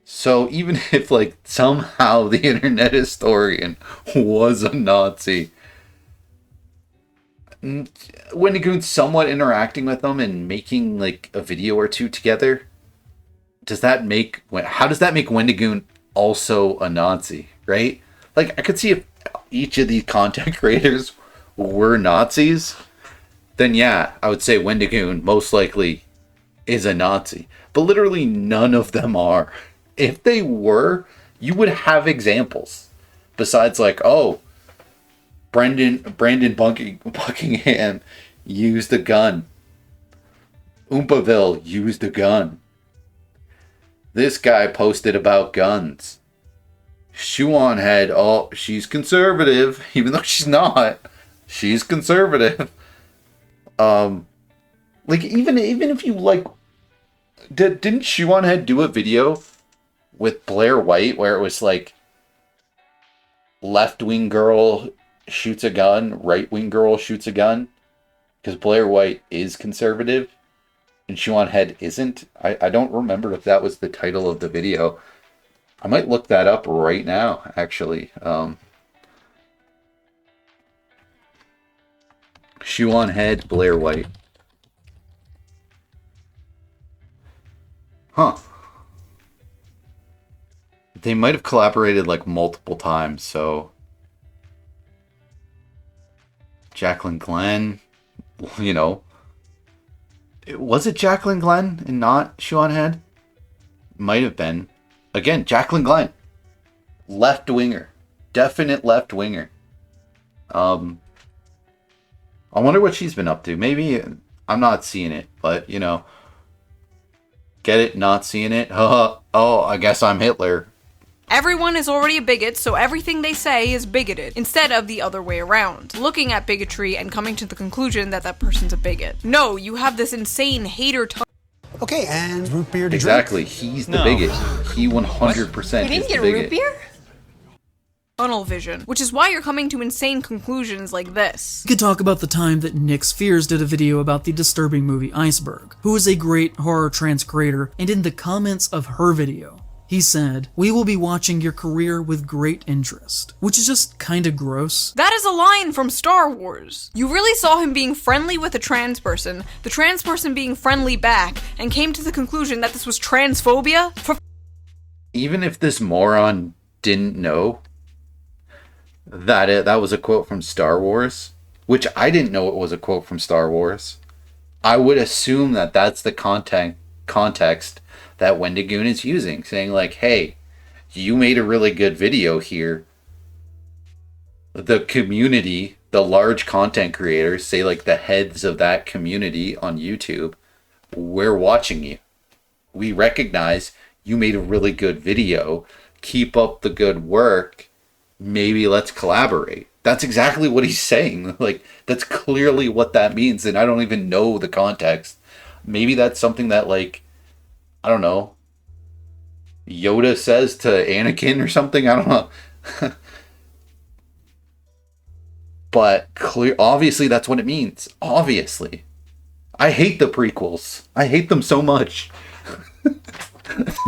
So even if like somehow the internet historian was a Nazi, Wendigoon's somewhat interacting with them and making like a video or two together. How does that make Wendigoon also a Nazi, right? Like, I could see if each of these content creators were Nazis, then yeah, I would say Wendigoon most likely is a Nazi. But literally none of them are. If they were, you would have examples. Besides like, oh, Brandon Buckingham used a gun. Oompaville used a gun. This guy posted about guns. ShoeOnHead, oh, she's conservative, even though she's not. She's conservative. Like even if you like, didn't ShoeOnHead do a video with Blair White where it was like left-wing girl shoots a gun, right-wing girl shoots a gun? Because Blair White is conservative and ShoeOnHead isn't. I don't remember if that was the title of the video. I might look that up right now, actually. ShoeOnHead, Blair White. Huh. They might have collaborated like multiple times, so Jacqueline Glenn, you know. Was it Jacqueline Glenn and not ShoeOnHead? Might have been. Again, Jacqueline Glenn. Left-winger. Definite left-winger. I wonder what she's been up to. Maybe I'm not seeing it, but, you know. Get it? Not seeing it? Oh, I guess I'm Hitler. Everyone is already a bigot, so everything they say is bigoted, instead of the other way around, looking at bigotry and coming to the conclusion that that person's a bigot. No, you have this insane hater Okay, and root beer to exactly. He's the bigot. He 100% You is didn't the get bigot. root beer? tunnel vision, which is why you're coming to insane conclusions like this. We could talk about the time that Nick Spheres did a video about the disturbing movie Iceberg, who is a great horror trans creator, and in the comments of her video, he said, "We will be watching your career with great interest," which is just kinda gross. That is a line from Star Wars. You really saw him being friendly with a trans person, the trans person being friendly back, and came to the conclusion that this was transphobia? Even if this moron didn't know that was a quote from Star Wars, which I didn't know it was a quote from Star Wars, I would assume that that's the context that Wendigoon is using, saying like, hey, you made a really good video here. The community, the large content creators, say like the heads of that community on YouTube, we're watching you. We recognize you made a really good video. Keep up the good work. Maybe let's collaborate. That's exactly what he's saying. Like, that's clearly what that means, and I don't even know the context. Maybe that's something that, like, I don't know, Yoda says to Anakin or something. I don't know. But obviously that's what it means. Obviously. I hate the prequels. I hate them so much.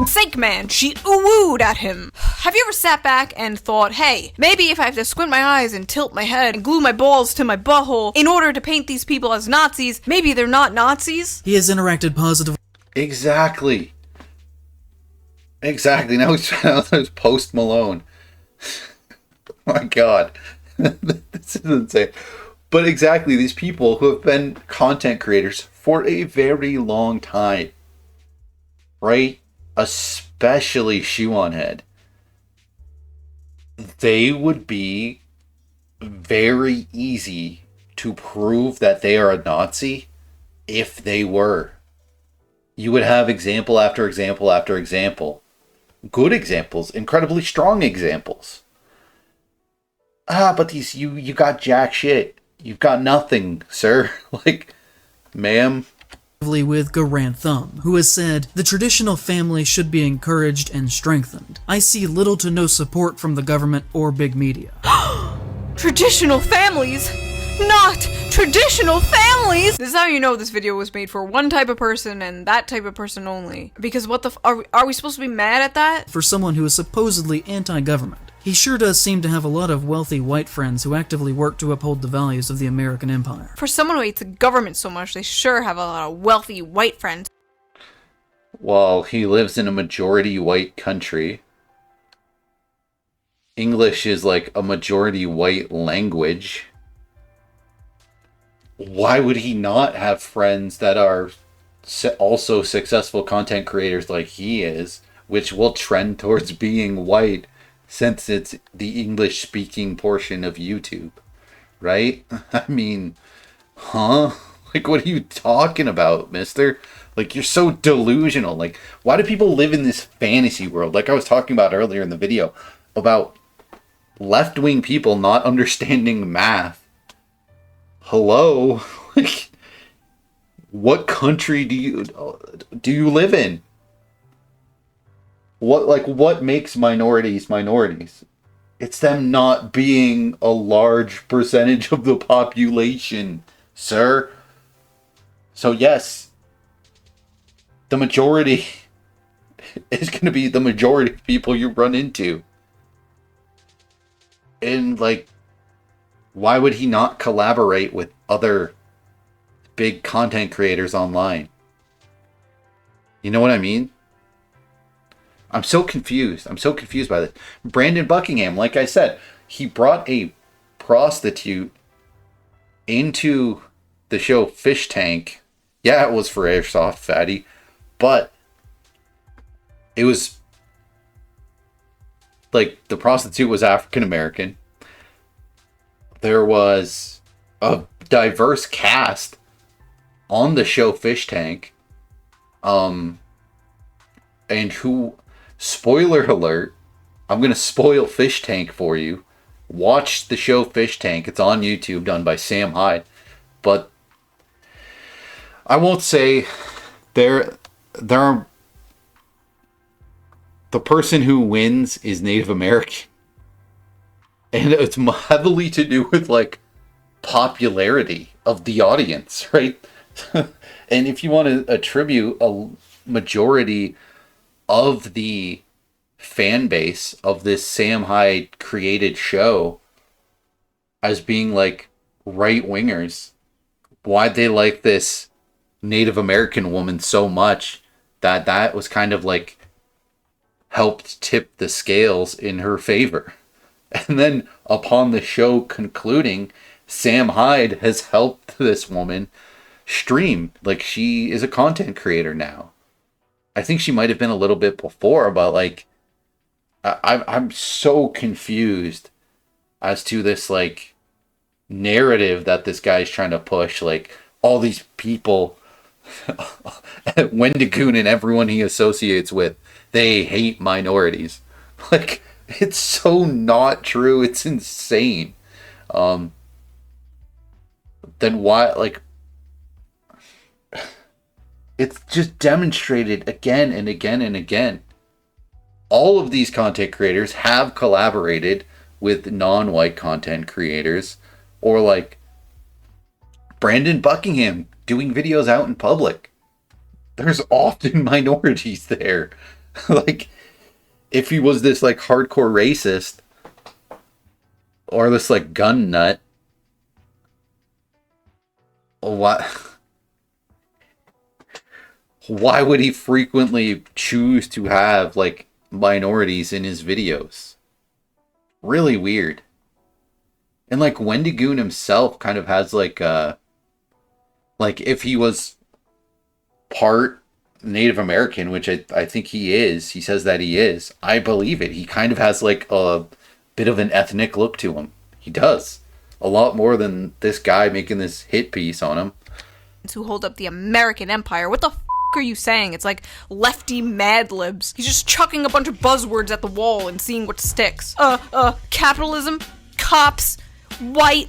Sake man, she ooh-wooed at him. Have you ever sat back and thought, hey, maybe if I have to squint my eyes and tilt my head and glue my balls to my butthole in order to paint these people as Nazis, maybe they're not Nazis? He has interacted positively. Exactly. Now he's Post Malone. Oh my god. This is insane. But exactly, these people who have been content creators for a very long time, right? Especially ShoeOnHead, they would be very easy to prove that they are a Nazi if they were. You would have example after example after example. Good examples, incredibly strong examples. But these you got jack shit. You've got nothing, sir. Like, ma'am. With Garant Thumb, who has said, "The traditional family should be encouraged and strengthened. I see little to no support from the government or big media." Traditional families? Not traditional families! This is how you know this video was made for one type of person and that type of person only. Because what the are we supposed to be mad at that? For someone who is supposedly anti-government, he sure does seem to have a lot of wealthy white friends who actively work to uphold the values of the American empire. For someone who hates the government so much, they sure have a lot of wealthy white friends. Well, he lives in a majority white country. English is like a majority white language. Why would he not have friends that are also successful content creators like he is, which will trend towards being white since it's the English-speaking portion of YouTube, right? I mean, huh? Like, what are you talking about, mister? Like, you're so delusional. Like, why do people live in this fantasy world? Like I was talking about earlier in the video about left-wing people not understanding math. Hello? Like, what country do you live in? What makes minorities minorities? It's them not being a large percentage of the population, sir. So yes, the majority is going to be the majority of people you run into. And like, why would he not collaborate with other big content creators online? You know what I mean? I'm so confused. I'm so confused by this. Brandon Buckingham, like I said, he brought a prostitute into the show Fish Tank. Yeah, it was for Airsoft Fatty, but it was like the prostitute was African American. There was a diverse cast on the show Fish Tank. And who, spoiler alert, I'm going to spoil Fish Tank for you. Watch the show Fish Tank. It's on YouTube, done by Sam Hyde. But I won't say there are, the person who wins is Native American. And it's heavily to do with, like, popularity of the audience, right? And if you want to attribute a majority of the fan base of this Sam Hyde created show as being, like, right-wingers, why'd they like this Native American woman so much that was kind of, like, helped tip the scales in her favor. And then upon the show concluding, Sam Hyde has helped this woman stream. Like, she is a content creator now. I think she might have been a little bit before, but, like, I'm so confused as to this, like, narrative that this guy is trying to push. Like, all these people, Wendigoon and everyone he associates with, they hate minorities. Like, it's so not true. It's insane. Then why, like, it's just demonstrated again and again and again. All of these content creators have collaborated with non-white content creators, or like Brandon Buckingham doing videos out in public. There's often minorities there. Like, if he was this, like, hardcore racist or this, like, gun nut, why would he frequently choose to have, like, minorities in his videos? Really weird. And, like, Wendigoon himself kind of has, like, if he was part Native American, which I think he is, he says that he is, I believe it. He kind of has, like, a bit of an ethnic look to him. He does. A lot more than this guy making this hit piece on him. Who hold up the American empire. What the f*** are you saying? It's like lefty Mad Libs. He's just chucking a bunch of buzzwords at the wall and seeing what sticks. Capitalism, cops, white,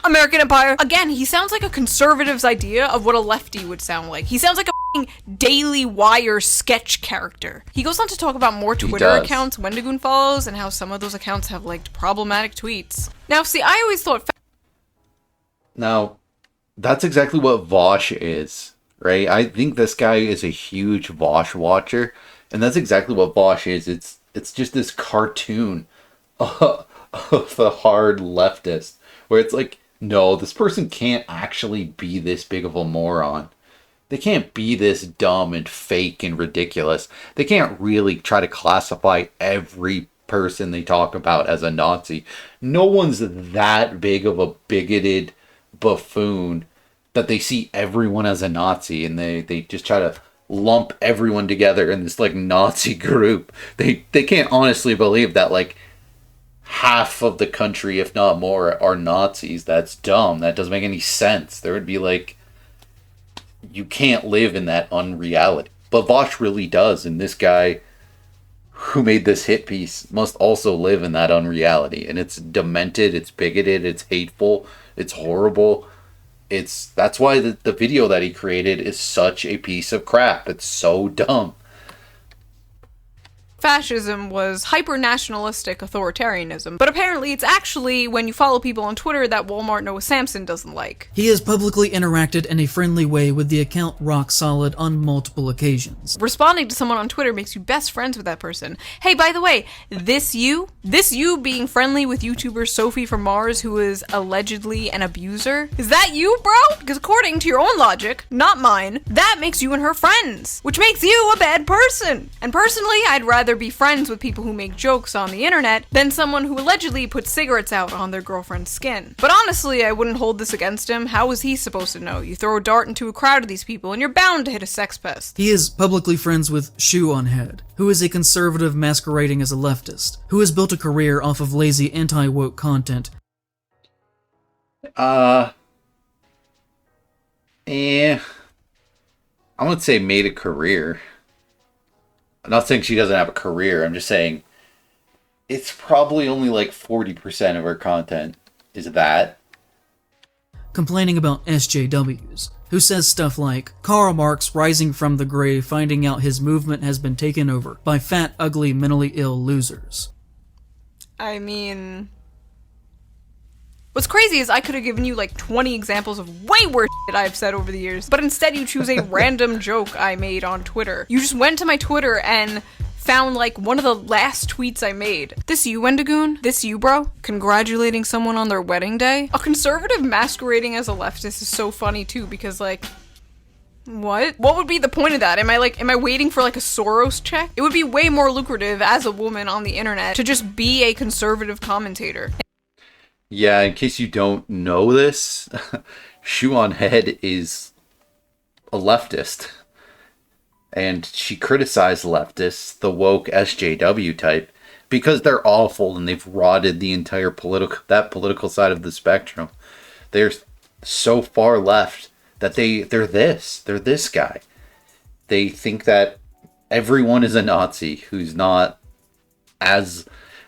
American empire. Again, he sounds like a conservative's idea of what a lefty would sound like. He sounds like a Daily Wire sketch character. He goes on to talk about more Twitter accounts Wendigoon follows and how some of those accounts have liked problematic tweets. Now, see, I always thought... Now, that's exactly what Vosh is, right? I think this guy is a huge Vosh watcher, and that's exactly what Vosh is. It's just this cartoon of the hard leftist, where it's like, no, this person can't actually be this big of a moron. They can't be this dumb and fake and ridiculous. They can't really try to classify every person they talk about as a Nazi. No one's that big of a bigoted buffoon that they see everyone as a Nazi, and they just try to lump everyone together in this, like, Nazi group. They can't honestly believe that, like, half of the country, if not more, are Nazis. That's dumb. That doesn't make any sense. There would be, like, you can't live in that unreality. But Vosh really does, and this guy who made this hit piece must also live in that unreality. And it's demented, it's bigoted, it's hateful, it's horrible. That's why the video that he created is such a piece of crap. It's so dumb. Fascism was hyper-nationalistic authoritarianism, but apparently it's actually when you follow people on Twitter that Walmart Noah Samson doesn't like. He has publicly interacted in a friendly way with the account Rock Solid on multiple occasions. Responding to someone on Twitter makes you best friends with that person. Hey, by the way, this you being friendly with YouTuber Sophie from Mars, who is allegedly an abuser, is that you, bro? Because according to your own logic, not mine, that makes you and her friends, which makes you a bad person. And personally, I'd rather be friends with people who make jokes on the internet than someone who allegedly puts cigarettes out on their girlfriend's skin. But honestly, I wouldn't hold this against him. How was he supposed to know? You throw a dart into a crowd of these people and you're bound to hit a sex pest. He is publicly friends with ShoeOnHead, who is a conservative masquerading as a leftist, who has built a career off of lazy anti-woke content. I would say made a career. I'm not saying she doesn't have a career. I'm just saying it's probably only like 40% of her content is that. Complaining about SJWs, who says stuff like, Karl Marx rising from the grave finding out his movement has been taken over by fat, ugly, mentally ill losers. I mean, What's crazy is I could have given you like 20 examples of way worse shit I've said over the years, but instead you choose a random joke I made on Twitter. You just went to my Twitter and found like one of the last tweets I made. This you, Wendigoon? This you, bro? Congratulating someone on their wedding day? A conservative masquerading as a leftist is so funny too, because like, what? What would be the point of that? Am I waiting for like a Soros check? It would be way more lucrative as a woman on the internet to just be a conservative commentator. Yeah, in case you don't know this, ShoeOnHead is a leftist. And she criticized leftists, the woke SJW type, because they're awful and they've rotted the entire political side of the spectrum. They're so far left that they're this guy. They think that everyone is a Nazi who's not as...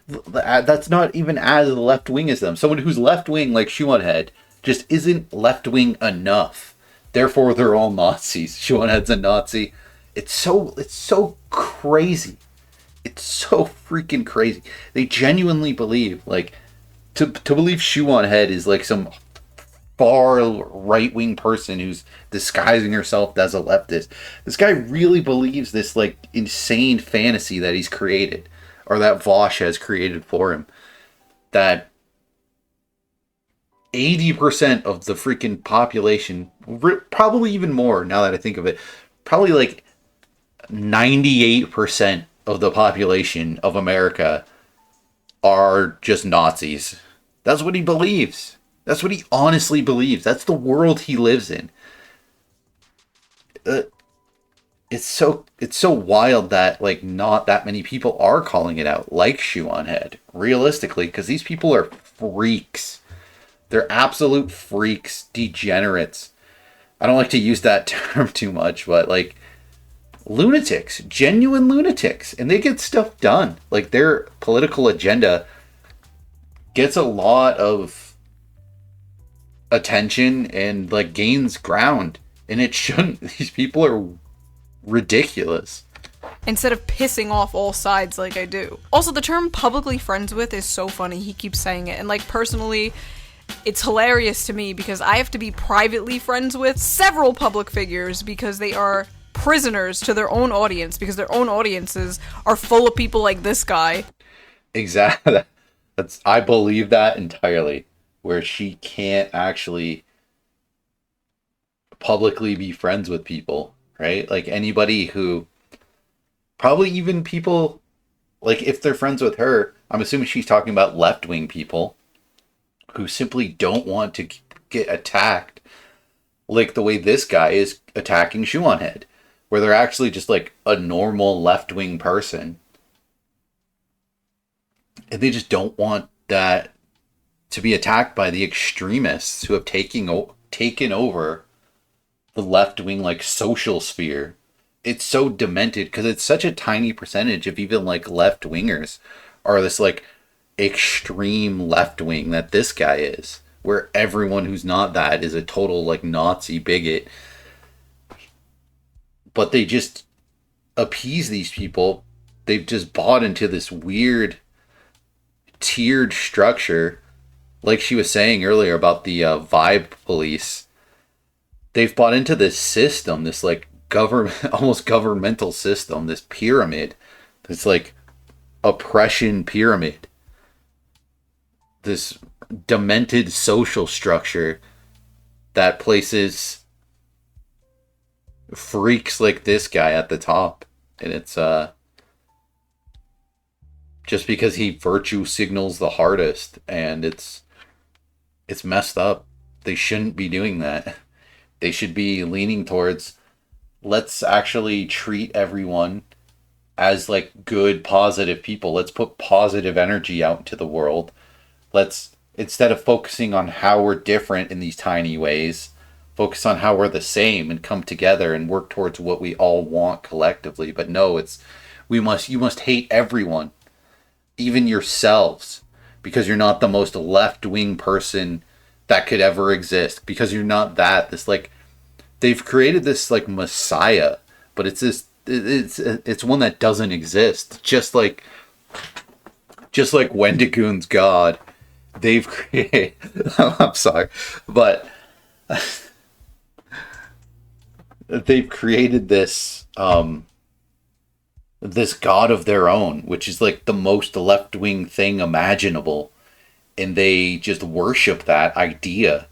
That's not even as left wing as them. Someone who's left wing like ShoeOnHead just isn't left wing enough. Therefore, they're all Nazis. ShoeOnHead's a Nazi. It's so crazy. It's so freaking crazy. They genuinely believe like to believe ShoeOnHead is like some far right wing person who's disguising herself as a leftist. This guy really believes this like insane fantasy that he's created. Or that Vosh has created for him, that 80% of the freaking population, probably even more now that I think of it, probably like 98% of the population of America are just Nazis. That's what he believes. That's what he honestly believes. That's the world he lives in. It's so wild that like not that many people are calling it out, like ShoeOnHead, realistically, because these people are freaks. They're absolute freaks, degenerates. I don't like to use that term too much, but like lunatics, genuine lunatics, and they get stuff done. Like their political agenda gets a lot of attention and like gains ground, and it shouldn't. These people are ridiculous. Instead of pissing off all sides like I do. Also, the term publicly friends with is so funny. He keeps saying it. And like personally, it's hilarious to me because I have to be privately friends with several public figures because they are prisoners to their own audience because their own audiences are full of people like this guy. Exactly. I believe that entirely. Where she can't actually publicly be friends with people. Right? Like anybody who, probably even people, like if they're friends with her, I'm assuming she's talking about left-wing people who simply don't want to get attacked like the way this guy is attacking ShoeOnHead, where they're actually just like a normal left-wing person. And they just don't want that to be attacked by the extremists who have taken over the left-wing like social sphere. It's so demented because it's such a tiny percentage of even like left-wingers are this like extreme left-wing that this guy is, where everyone who's not that is a total like Nazi bigot. But they just appease these people. They've just bought into this weird tiered structure, like she was saying earlier about the vibe police. They've bought into this system, this like almost governmental system, this pyramid, this like oppression pyramid, this demented social structure that places freaks like this guy at the top. And it's just because he virtue signals the hardest, and it's messed up. They shouldn't be doing that. They should be leaning towards, let's actually treat everyone as like good, positive people. Let's put positive energy out into the world. Let's, instead of focusing on how we're different in these tiny ways, focus on how we're the same and come together and work towards what we all want collectively. But no, you must hate everyone, even yourselves, because you're not the most left-wing person that could ever exist, because you're not that. This like, they've created this like messiah, but it's one that doesn't exist. Just like Wendigoon's God, they've created. I'm sorry, but they've created this this god of their own, which is like the most left-wing thing imaginable, and they just worship that idea.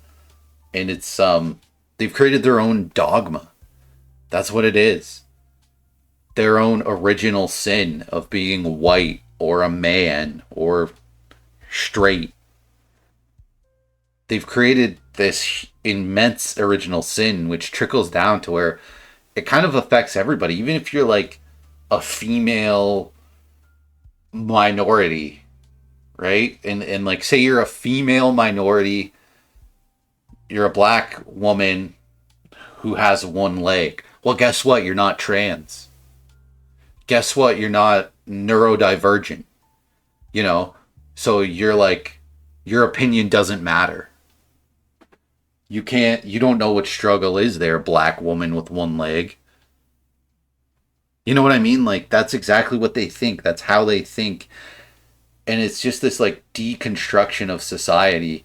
And it's they've created their own dogma. That's what it is. Their own original sin of being white or a man or straight. They've created this immense original sin which trickles down to where it kind of affects everybody, even if you're like a female minority, right? And like, say you're a female minority, you're a black woman who has one leg. Well, guess what? You're not trans. Guess what? You're not neurodivergent. You know? So you're like, your opinion doesn't matter. You don't know what struggle is there, black woman with one leg. You know what I mean? Like, that's exactly what they think. That's how they think. And it's just this, like, deconstruction of society.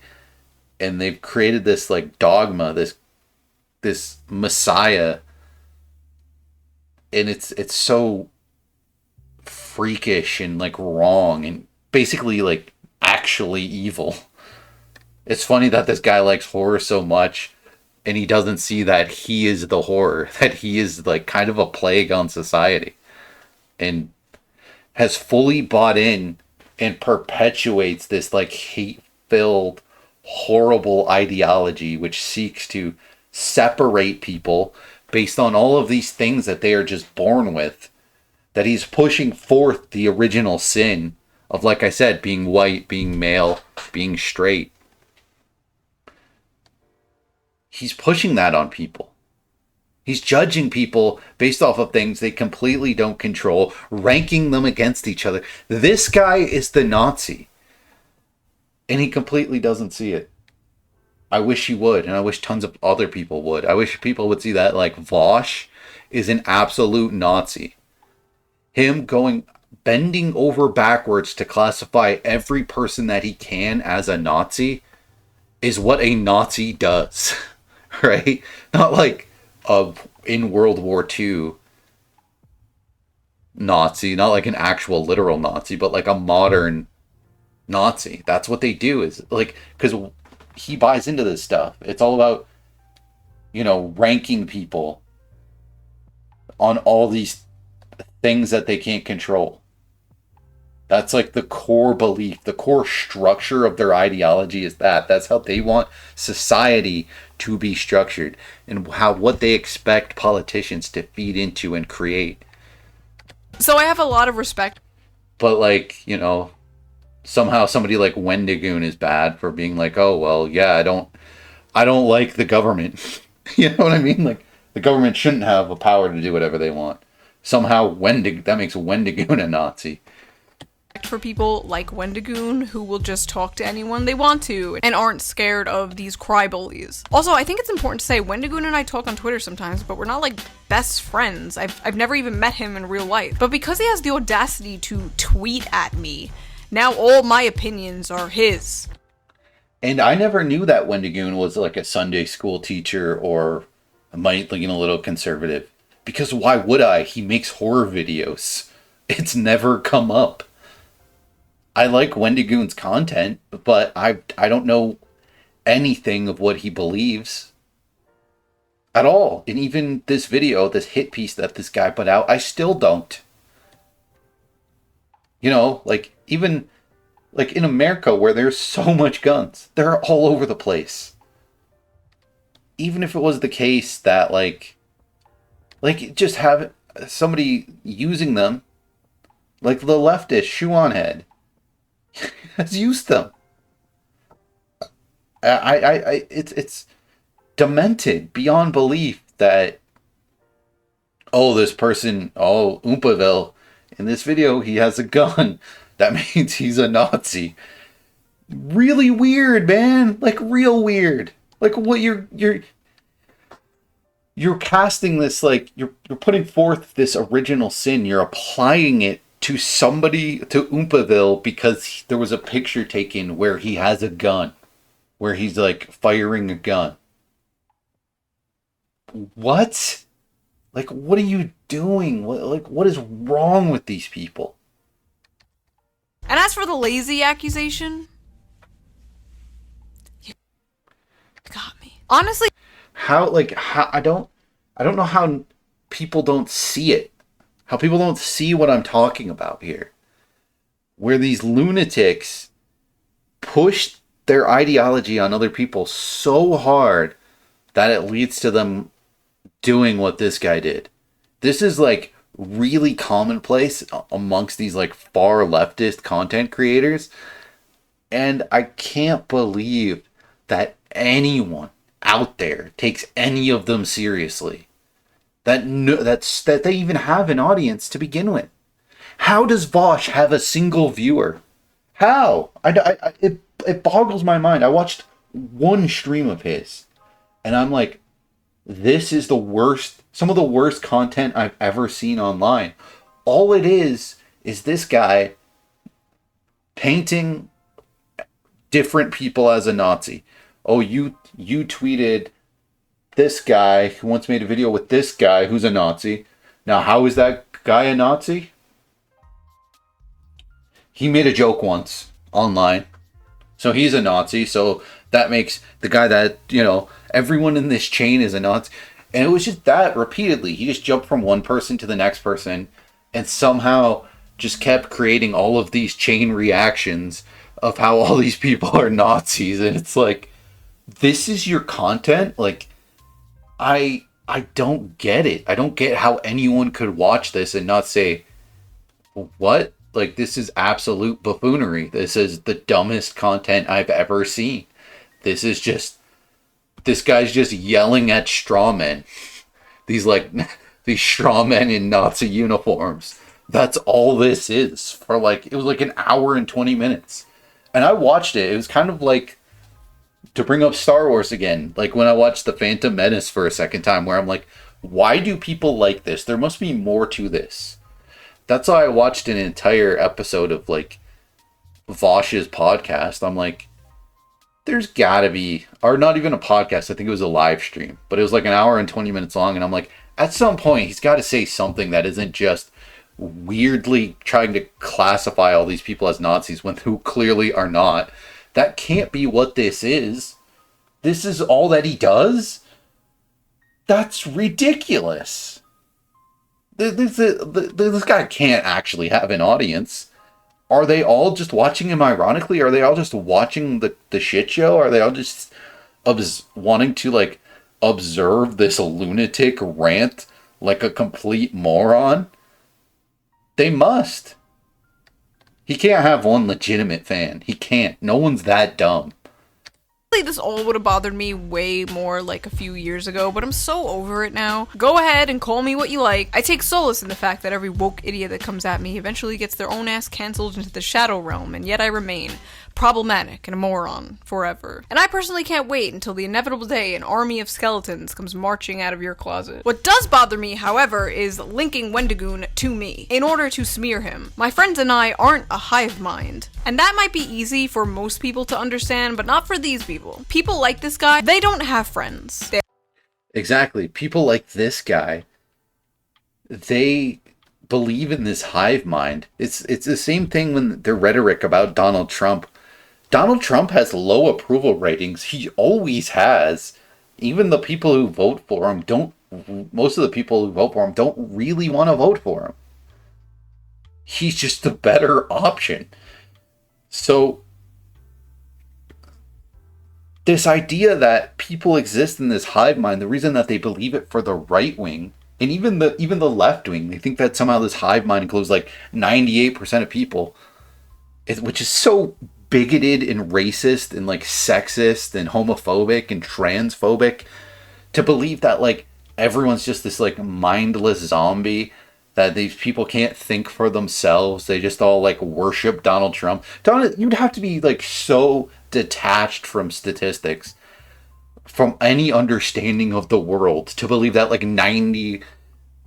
And they've created this, like, dogma, this messiah. And it's so freakish and, like, wrong. And basically, like, actually evil. It's funny that this guy likes horror so much. And he doesn't see that he is the horror, that he is like kind of a plague on society, and has fully bought in and perpetuates this like hate-filled, horrible ideology which seeks to separate people based on all of these things that they are just born with, that he's pushing forth the original sin of, like I said, being white, being male, being straight. He's pushing that on people. He's judging people based off of things they completely don't control, ranking them against each other. This guy is the Nazi. And he completely doesn't see it. I wish he would, and I wish tons of other people would. I wish people would see that, like, Vosh is an absolute Nazi. Him bending over backwards to classify every person that he can as a Nazi is what a Nazi does. Right? Not like in World War II Nazi, not like an actual literal Nazi, but like a modern Nazi. That's what they do, is like, because he buys into this stuff. It's all about, you know, ranking people on all these things that they can't control. That's like the core belief, the core structure of their ideology is that. That's how they want society to be structured, and what they expect politicians to feed into and create. So I have a lot of respect. But like, you know, somehow somebody like Wendigoon is bad for being like, oh, well, yeah, I don't like the government. You know what I mean? Like, the government shouldn't have a power to do whatever they want. Somehow that makes Wendigoon a Nazi. For people like Wendigoon who will just talk to anyone they want to and aren't scared of these crybullies. Also, I think it's important to say Wendigoon and I talk on Twitter sometimes, but we're not like best friends. I've never even met him in real life. But because he has the audacity to tweet at me, now all my opinions are his. And I never knew that Wendigoon was like a Sunday school teacher or might, like, you know, a little conservative. Because why would I? He makes horror videos. It's never come up. I like Wendigoon's content, but I don't know anything of what he believes at all. And even this video, this hit piece that this guy put out, I still don't. You know, like, even like in America where there's so much guns, they're all over the place. Even if it was the case that like just have somebody using them, like the leftist ShoeOnHead has used them. It's demented beyond belief that, oh, this person, oh, Oompaville, in this video he has a gun. That means he's a Nazi. Really weird, man. Like, real weird. Like, what you're casting this, like, you're putting forth this original sin. You're applying it to somebody, to Oompaville, because there was a picture taken where he has a gun, where he's like firing a gun. What? Like, what are you doing? What is wrong with these people? And as for the lazy accusation, you got me. Honestly, How I don't know how people don't see it. How people don't see what I'm talking about here. Where these lunatics push their ideology on other people so hard that it leads to them doing what this guy did. This is like really commonplace amongst these like far leftist content creators. And I can't believe that anyone out there takes any of them seriously. That they even have an audience to begin with. How does Vosh have a single viewer? How? It boggles my mind. I watched one stream of his, and I'm like, this is the worst, some of the worst content I've ever seen online. All it is this guy painting different people as a Nazi. Oh, you tweeted this guy who once made a video with this guy who's a Nazi. Now, how is that guy a Nazi? He made a joke once online. So he's a Nazi. So that makes the guy that, everyone in this chain is a Nazi. And it was just that repeatedly. He just jumped from one person to the next person and somehow just kept creating all of these chain reactions of how all these people are Nazis. And it's like, this is your content? Like, I don't get it. I don't get how anyone could watch this and not say, what? Like, this is absolute buffoonery. This is the dumbest content I've ever seen. This guy's just yelling at straw men. These straw men in Nazi uniforms. That's all this is for it was like an hour and 20 minutes. And I watched it. It was kind of like, to bring up Star Wars again, like when I watched The Phantom Menace for a second time, where I'm like, why do people like this? There must be more to this. That's why I watched an entire episode of Vosh's podcast. I'm like, there's gotta be, or not even a podcast, I think it was a live stream, but it was like an hour and 20 minutes long, and I'm like, at some point he's got to say something that isn't just weirdly trying to classify all these people as Nazis when who clearly are not. That can't be what this is. This is all that he does? That's ridiculous. This guy can't actually have an audience. Are they all just watching him ironically? Are they all just watching the shit show? Are they all just wanting to observe this lunatic rant like a complete moron? They must. He can't have one legitimate fan. He can't. No one's that dumb. this all would have bothered me way more like a few years ago, but I'm so over it now. Go ahead and call me what you like. I take solace in the fact that every woke idiot that comes at me eventually gets their own ass cancelled into the shadow realm, and yet I remain problematic and a moron forever. And I personally can't wait until the inevitable day an army of skeletons comes marching out of your closet. What does bother me, however, is linking Wendigoon to me in order to smear him. My friends and I aren't a hive mind, and that might be easy for most people to understand, but not for these people. People like this guy, they don't have friends. Exactly. People like this guy, they believe in this hive mind. It's the same thing when their rhetoric about Donald Trump. Donald Trump has low approval ratings. He always has. Even the people who vote for him most of the people who vote for him don't really want to vote for him. He's just the better option. So this idea that people exist in this hive mind, the reason that they believe it for the right wing, and even the left wing, they think that somehow this hive mind includes like 98% of people, which is so bigoted and racist and like sexist and homophobic and transphobic, to believe that like everyone's just this like mindless zombie, that these people can't think for themselves. They just all like worship Donald Trump. You'd have to be like so detached from statistics, from any understanding of the world, to believe that like 90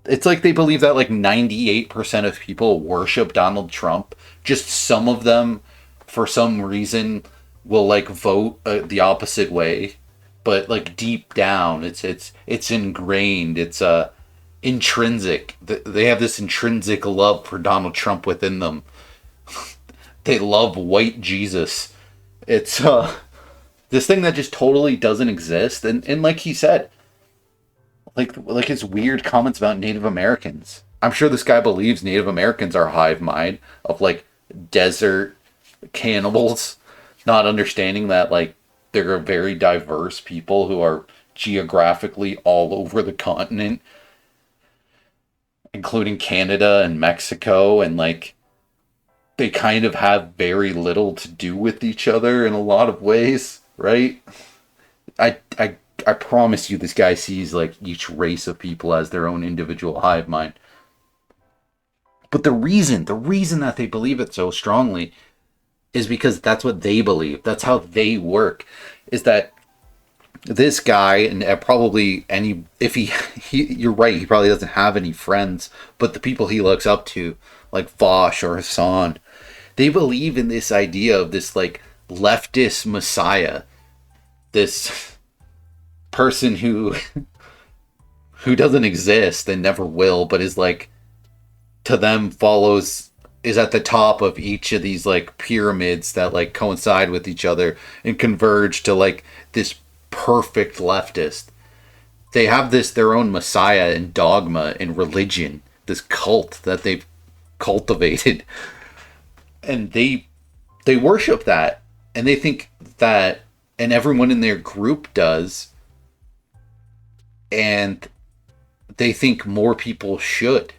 It's like they believe that like 98% of people worship Donald Trump. Just some of them, for some reason, will like vote the opposite way. But like deep down, it's ingrained. It's intrinsic. They have this intrinsic love for Donald Trump within them. They love white Jesus. It's this thing that just totally doesn't exist. And like he said, like his weird comments about Native Americans. I'm sure this guy believes Native Americans are a hive mind of like desert cannibals, not understanding that like they're a very diverse people who are geographically all over the continent, including Canada and Mexico, and like they kind of have very little to do with each other in a lot of ways, right? I promise you this guy sees like each race of people as their own individual hive mind. But the reason that they believe it so strongly is because that's what they believe. That's how they work. Is that this guy, and probably any, if he you're right, he probably doesn't have any friends, but the people he looks up to, like Vosh or Hassan, they believe in this idea of this like leftist messiah, this person who doesn't exist and never will, but is like, to them, is at the top of each of these like pyramids that like coincide with each other and converge to like this perfect leftist. They have their own messiah and dogma and religion, this cult that they've cultivated, and they worship that, and they think that, and everyone in their group does, and they think more people should.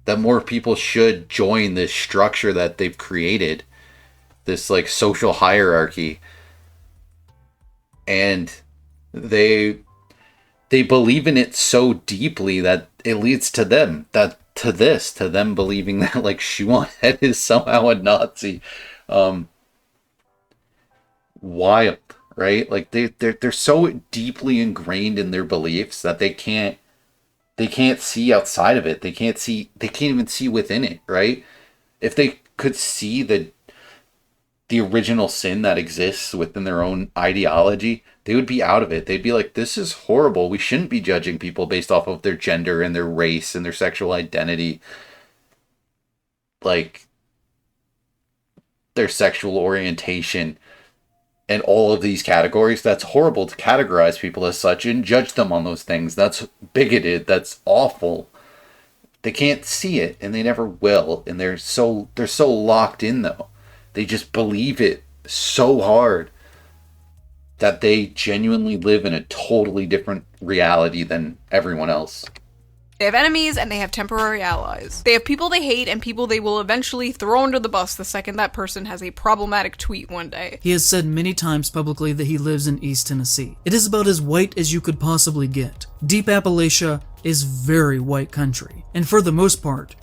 That more people should join this structure that they've created, this like social hierarchy. And they believe in it so deeply that it leads to them, to them believing that like ShoeOnHead is somehow a Nazi. Wild, right? Like they're so deeply ingrained in their beliefs that they can't see outside of it. They can't even see within it, right? If they could see the original sin that exists within their own ideology, they would be out of it. They'd be like, this is horrible. We shouldn't be judging people based off of their gender and their race and their sexual identity, like their sexual orientation and all of these categories. That's horrible to categorize people as such and judge them on those things. That's bigoted. That's awful. They can't see it, and they never will. And they're so locked in, though. They just believe it so hard that they genuinely live in a totally different reality than everyone else. They have enemies and they have temporary allies. They have people they hate and people they will eventually throw under the bus the second that person has a problematic tweet one day. He has said many times publicly that he lives in East Tennessee. It is about as white as you could possibly get. Deep Appalachia is very white country, and for the most part,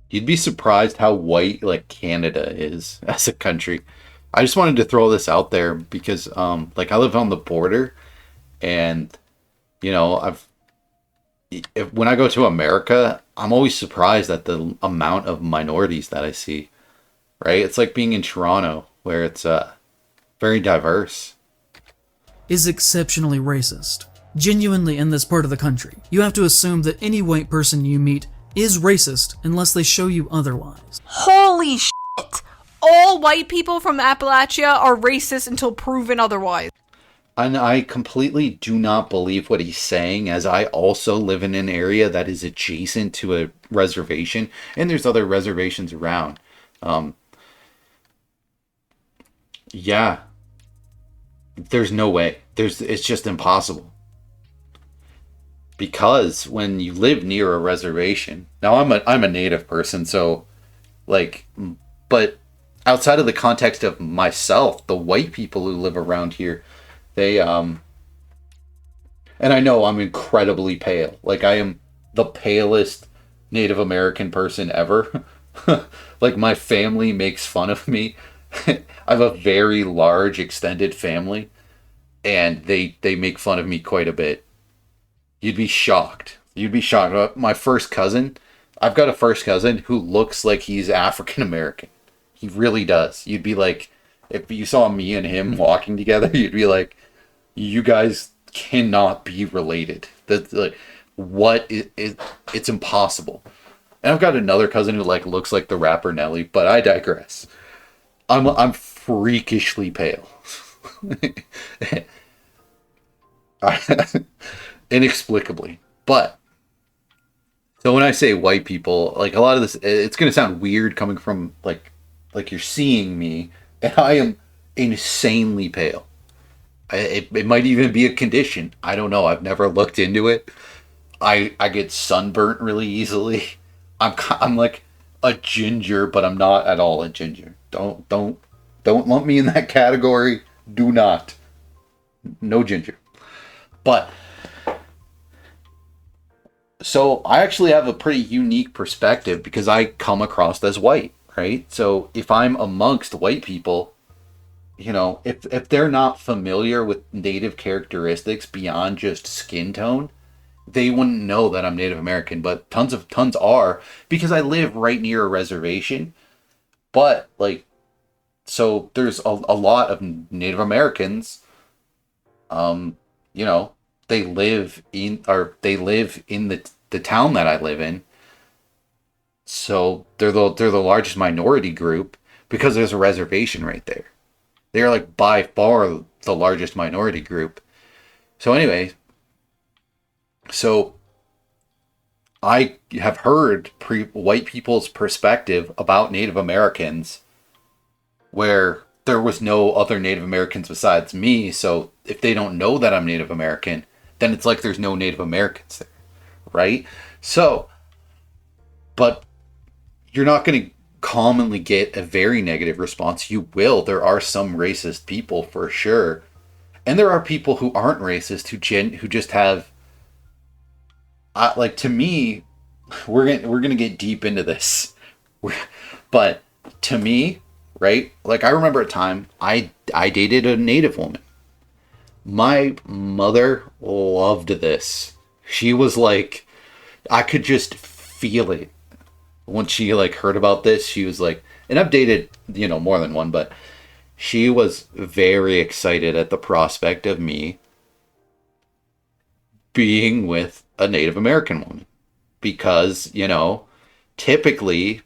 you'd be surprised how white like Canada is as a country. I just wanted to throw this out there because like I live on the border, and you know, when I go to America, I'm always surprised at the amount of minorities that I see, right? It's like being in Toronto, where it's very diverse. Is exceptionally racist. Genuinely in this part of the country, you have to assume that any white person you meet is racist unless they show you otherwise. Holy shit! All white people from Appalachia are racist until proven otherwise. And I completely do not believe what he's saying, as I also live in an area that is adjacent to a reservation, and there's other reservations around. Yeah. There's no way. It's just impossible. Because when you live near a reservation, now I'm a native person, so like, but outside of the context of myself, the white people who live around here, they and I know I'm incredibly pale. Like I am the palest Native American person ever. Like my family makes fun of me. I have a very large extended family, and they make fun of me quite a bit. You'd be shocked. You'd be shocked. My first cousin, I've got a first cousin who looks like he's African American. He really does. You'd be like, if you saw me and him walking together, you'd be like, you guys cannot be related. That's like, it's impossible. And I've got another cousin who like looks like the rapper Nelly, but I digress. I'm freakishly pale. Inexplicably. But so when I say white people, like a lot of this, it's going to sound weird coming from like you're seeing me, and I am insanely pale. It might even be a condition. I don't know. I've never looked into it. I get sunburnt really easily. I'm like a ginger, but I'm not at all a ginger. Don't lump me in that category. Do not. No ginger. But so I actually have a pretty unique perspective because I come across as white, right? So if I'm amongst white people, you know, if they're not familiar with native characteristics beyond just skin tone, they wouldn't know that I'm Native American, but tons are, because I live right near a reservation. But like, so there's a lot of Native Americans, you know, they live in the town that I live in. So they're the largest minority group because there's a reservation right there. They're like by far the largest minority group. So anyway, so I have heard white people's perspective about Native Americans where there was no other Native Americans besides me. So if they don't know that I'm Native American, then it's like there's no Native Americans there, right? So, but you're not going to commonly get a very negative response. You will. There are some racist people for sure. And there are people who aren't racist who just have like, to me, we're going to get deep into this. But to me, right? Like, I remember a time I dated a Native woman. My mother loved this. She was like, I could just feel it. When she like heard about this, she was like, and I've dated, you know, more than one, but she was very excited at the prospect of me being with a Native American woman. Because, you know, typically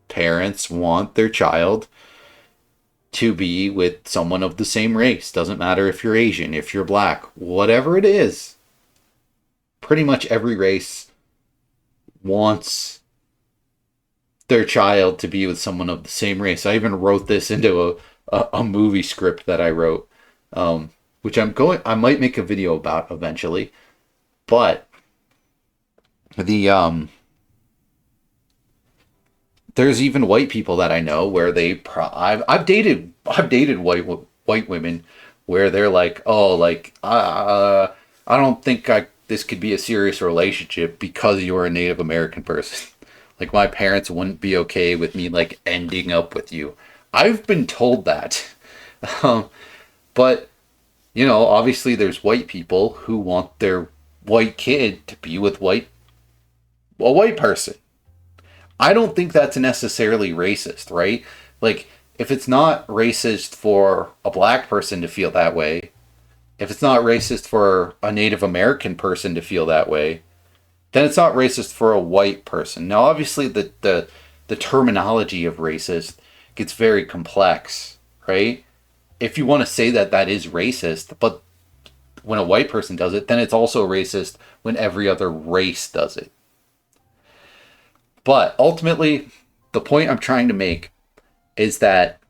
parents want their child to be with someone of the same race. Doesn't matter if you're Asian, if you're black, whatever it is. Pretty much every race wants their child to be with someone of the same race. I even wrote this into a movie script that I wrote, which I might make a video about eventually. But there's even white people that I know where I've dated white women where they're like, oh, like I don't think this could be a serious relationship because you're a Native American person. Like, my parents wouldn't be okay with me, like, ending up with you. I've been told that. But, you know, obviously there's white people who want their white kid to be with a white person. I don't think that's necessarily racist, right? Like, if it's not racist for a black person to feel that way, if it's not racist for a Native American person to feel that way, then it's not racist for a white person. Now, obviously, the terminology of racist gets very complex, right? If you want to say that is racist, but when a white person does it, then it's also racist when every other race does it. But ultimately, the point I'm trying to make is that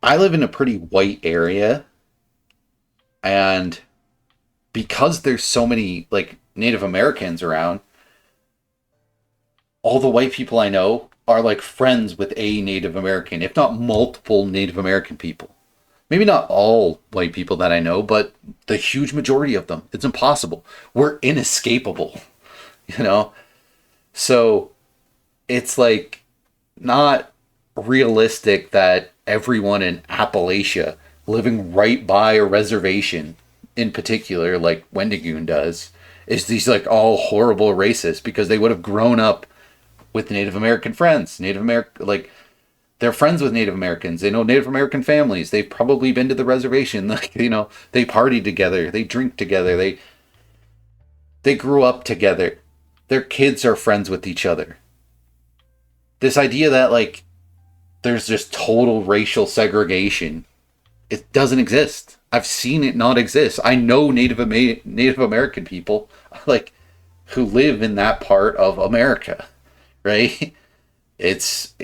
I live in a pretty white area, and because there's so many like Native Americans around, all the white people I know are like friends with a Native American, if not multiple Native American people. Maybe not all white people that I know, but the huge majority of them. It's impossible. We're inescapable, you know? So it's like not realistic that everyone in Appalachia living right by a reservation in particular, like Wendigoon does, is these like all horrible racists because they would have grown up with Native American friends. Native American, like, they're friends with Native Americans. They know Native American families. They've probably been to the reservation. Like, you know, they party together. They drink together. They grew up together. Their kids are friends with each other. This idea that, like, there's just total racial segregation, it doesn't exist. I've seen it not exist. I know Native American people, like, who live in that part of America, right? It's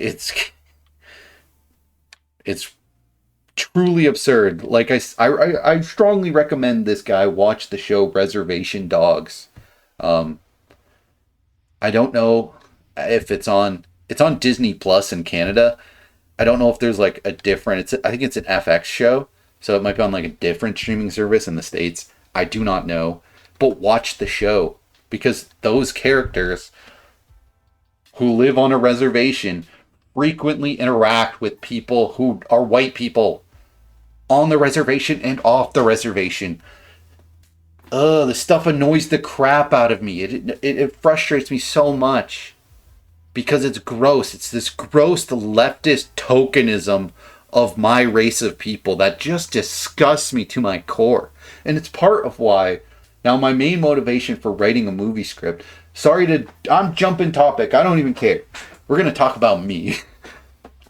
truly absurd. Like, I strongly recommend this guy watch the show Reservation Dogs. I don't know if it's on Disney Plus in Canada. I don't know if there's like a different, I think it's an FX show, so it might be on like a different streaming service in the States. I do not know, but watch the show, because those characters who live on a reservation frequently interact with people who are white people on the reservation and off the reservation. This stuff annoys the crap out of me. It frustrates me so much because it's gross. It's this gross leftist tokenism of my race of people that just disgusts me to my core. And it's part of why, now, my main motivation for writing a movie script, I'm jumping topic. I don't even care. We're going to talk about me.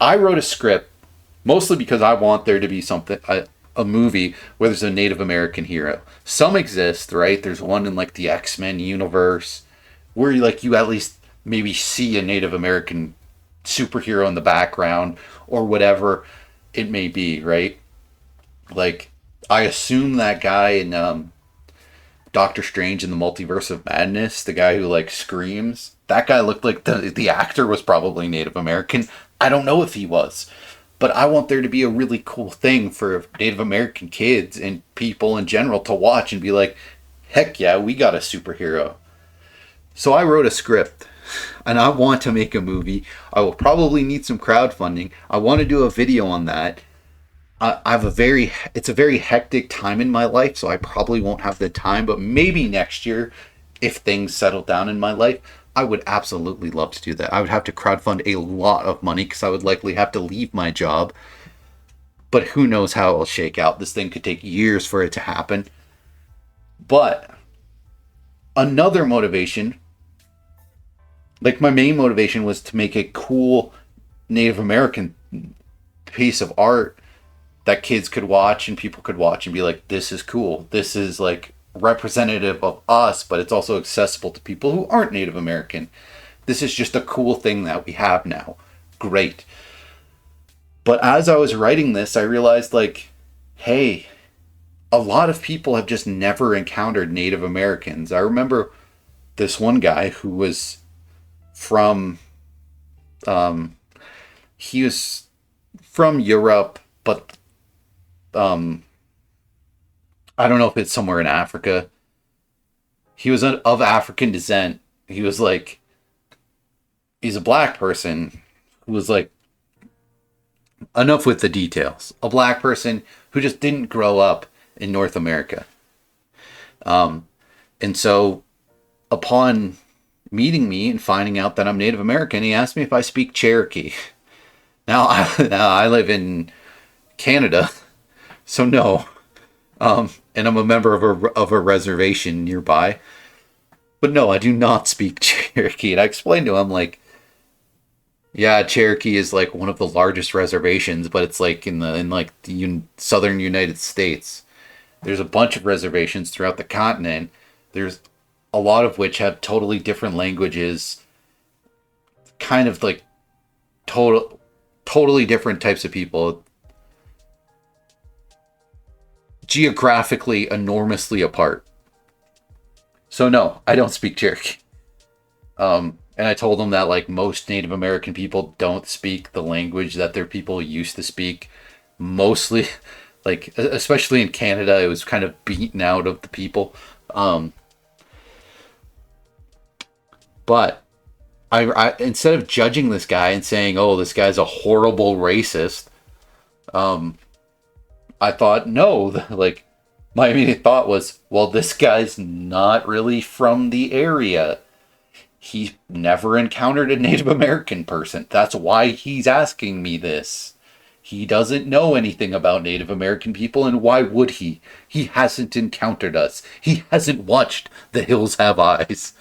I wrote a script mostly because I want there to be something, a movie where there's a Native American hero. Some exist, right? There's one in like the X-Men universe where you at least maybe see a Native American superhero in the background or whatever it may be, right? Like, I assume that guy in Doctor Strange in the Multiverse of Madness, the guy who like screams, that guy looked like the actor was probably Native American. I don't know if he was. But I want there to be a really cool thing for Native American kids and people in general to watch and be like, heck yeah, we got a superhero. So I wrote a script and I want to make a movie. I will probably need some crowdfunding. I want to do a video on that. It's a very hectic time in my life, so I probably won't have the time, but maybe next year, if things settle down in my life, I would absolutely love to do that. I would have to crowdfund a lot of money because I would likely have to leave my job. But who knows how it'll shake out. This thing could take years for it to happen. But another motivation, like my main motivation, was to make a cool Native American piece of art that kids could watch and people could watch and be like, this is cool. This is like representative of us, but it's also accessible to people who aren't Native American. This is just a cool thing that we have now. Great. But as I was writing this, I realized, like, hey, a lot of people have just never encountered Native Americans. I remember this one guy who was from he was from Europe, but I don't know if it's somewhere in Africa. He was of African descent. He was like, he's a black person who was like, enough with the details. A black person who just didn't grow up in North America. And so upon meeting me and finding out that I'm Native American, he asked me if I speak Cherokee. Now I live in Canada, so no. And I'm a member of a reservation nearby. But no, I do not speak Cherokee. And I explained to him, like, yeah, Cherokee is like one of the largest reservations, but it's like in the southern United States. There's a bunch of reservations throughout the continent. There's a lot of which have totally different languages, kind of like totally different types of people. Geographically enormously apart. So no, I don't speak Cherokee. And I told them that like most Native American people don't speak the language that their people used to speak. Mostly, like, especially in Canada, it was kind of beaten out of the people. But I instead of judging this guy and saying, oh, this guy's a horrible racist, I thought, no, like, My immediate thought was, well, this guy's not really from the area. He's never encountered a Native American person. That's why he's asking me this. He doesn't know anything about Native American people, and why would he? He hasn't encountered us. He hasn't watched The Hills Have Eyes.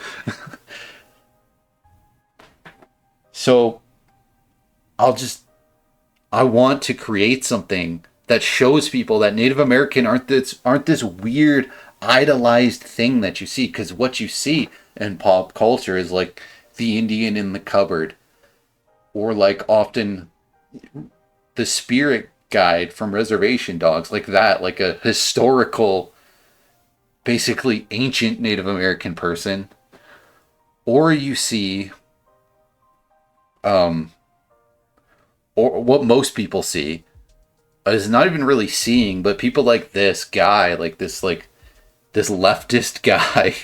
So, I want to create something that shows people that Native American aren't this weird idolized thing that you see, because what you see in pop culture is like the Indian in the cupboard, or like often the spirit guide from Reservation Dogs, like that, like a historical, basically ancient Native American person. Or you see or what most people see is not even really seeing, but people like this guy, like this leftist guy,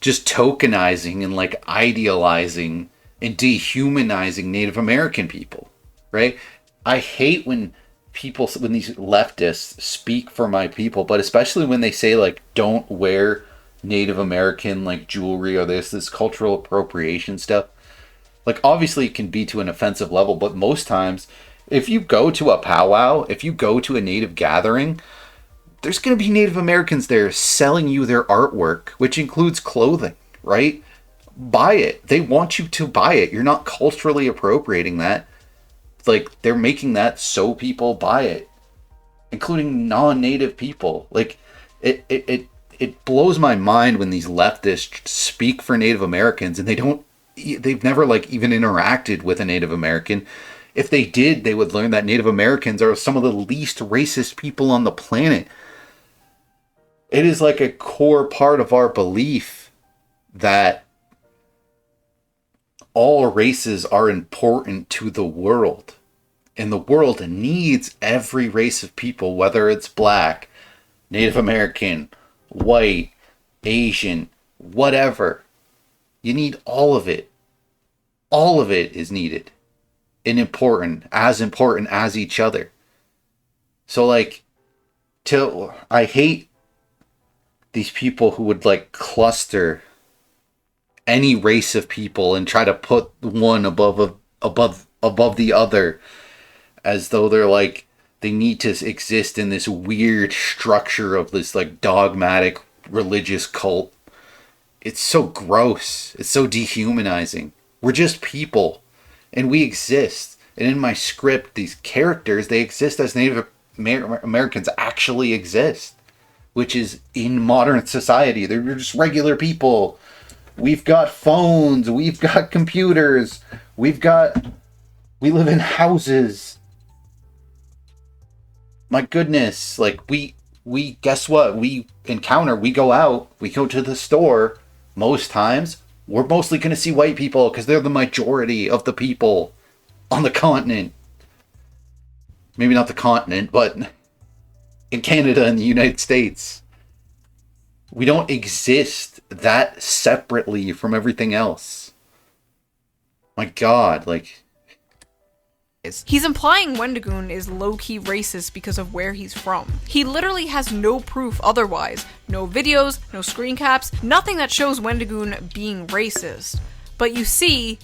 just tokenizing and like idealizing and dehumanizing Native American people, right? I hate when these leftists speak for my people, but especially when they say like, don't wear Native American like jewelry or this cultural appropriation stuff. Like, obviously it can be to an offensive level, but most times if you go to a powwow, if you go to a Native gathering, there's going to be Native Americans there selling you their artwork, which includes clothing, right? Buy it. They want you to buy it. You're not culturally appropriating that. Like, they're making that so people buy it, including non-Native people. Like, it blows my mind when these leftists speak for Native Americans and they've never like even interacted with a Native American. If they did, they would learn that Native Americans are some of the least racist people on the planet. It is like a core part of our belief that all races are important to the world. And the world needs every race of people, whether it's black, Native American, white, Asian, whatever. You need all of it. All of it is needed and important as each other. So like, I hate these people who would like cluster any race of people and try to put one above the other, as though they're like, they need to exist in this weird structure of this like dogmatic religious cult. It's so gross. It's so dehumanizing. We're just people, and we exist. And in my script, these characters, they exist as Native Americans actually exist, which is in modern society. They're just regular people. We've got phones. We've got computers. We live in houses. My goodness. Like, we guess what? We go out. We go to the store. Most times, we're mostly going to see white people because they're the majority of the people on the continent. Maybe not the continent, but in Canada and the United States. We don't exist that separately from everything else. My God, like... He's implying Wendigoon is low-key racist because of where he's from. He literally has no proof otherwise. No videos, no screen caps, nothing that shows Wendigoon being racist. But you see,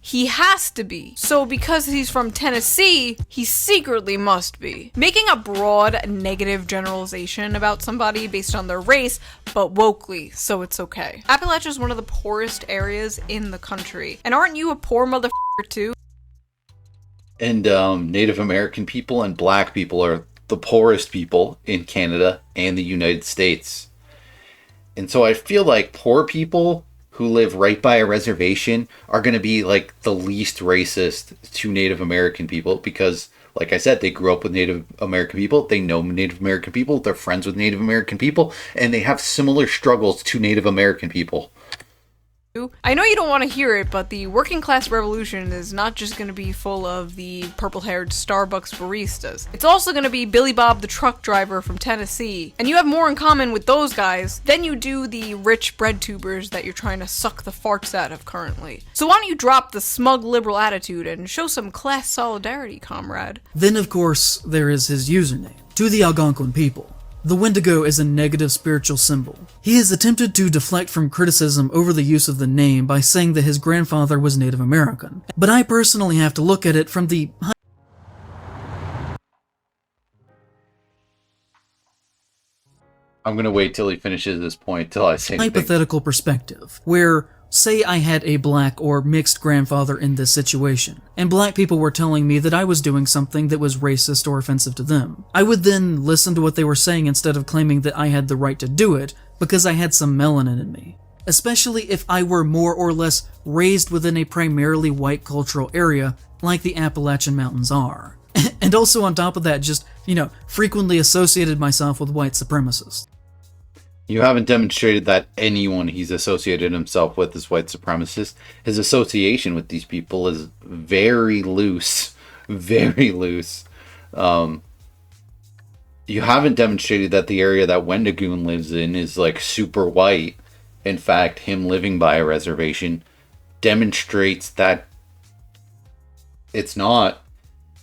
he has to be. So because he's from Tennessee, he secretly must be. Making a broad negative generalization about somebody based on their race, but wokely, so it's okay. Appalachia is one of the poorest areas in the country. And aren't you a poor motherfucker too? And Native American people and black people are the poorest people in Canada and the United States. And so I feel like poor people who live right by a reservation are going to be like the least racist to Native American people because, like I said, they grew up with Native American people. They know Native American people. They're friends with Native American people. And they have similar struggles to Native American people. I know you don't want to hear it, but the working class revolution is not just going to be full of the purple-haired Starbucks baristas. It's also going to be Billy Bob the truck driver from Tennessee. And you have more in common with those guys than you do the rich bread tubers that you're trying to suck the farts out of currently. So why don't you drop the smug liberal attitude and show some class solidarity, comrade? Then, of course, there is his username. To the Algonquin people. The Wendigo is a negative spiritual symbol. He has attempted to deflect from criticism over the use of the name by saying that his grandfather was Native American, but I personally have to look at it from the I'm gonna wait till he finishes this point till I say anything. hypothetical perspective, where, say I had a black or mixed grandfather in this situation, and black people were telling me that I was doing something that was racist or offensive to them. I would then listen to what they were saying instead of claiming that I had the right to do it because I had some melanin in me. Especially if I were more or less raised within a primarily white cultural area like the Appalachian Mountains are. And also on top of that, just, frequently associated myself with white supremacists. You haven't demonstrated that anyone he's associated himself with is white supremacist. His association with these people is very loose. Very loose. You haven't demonstrated that the area that Wendigoon lives in is like super white. In fact, him living by a reservation demonstrates that it's not.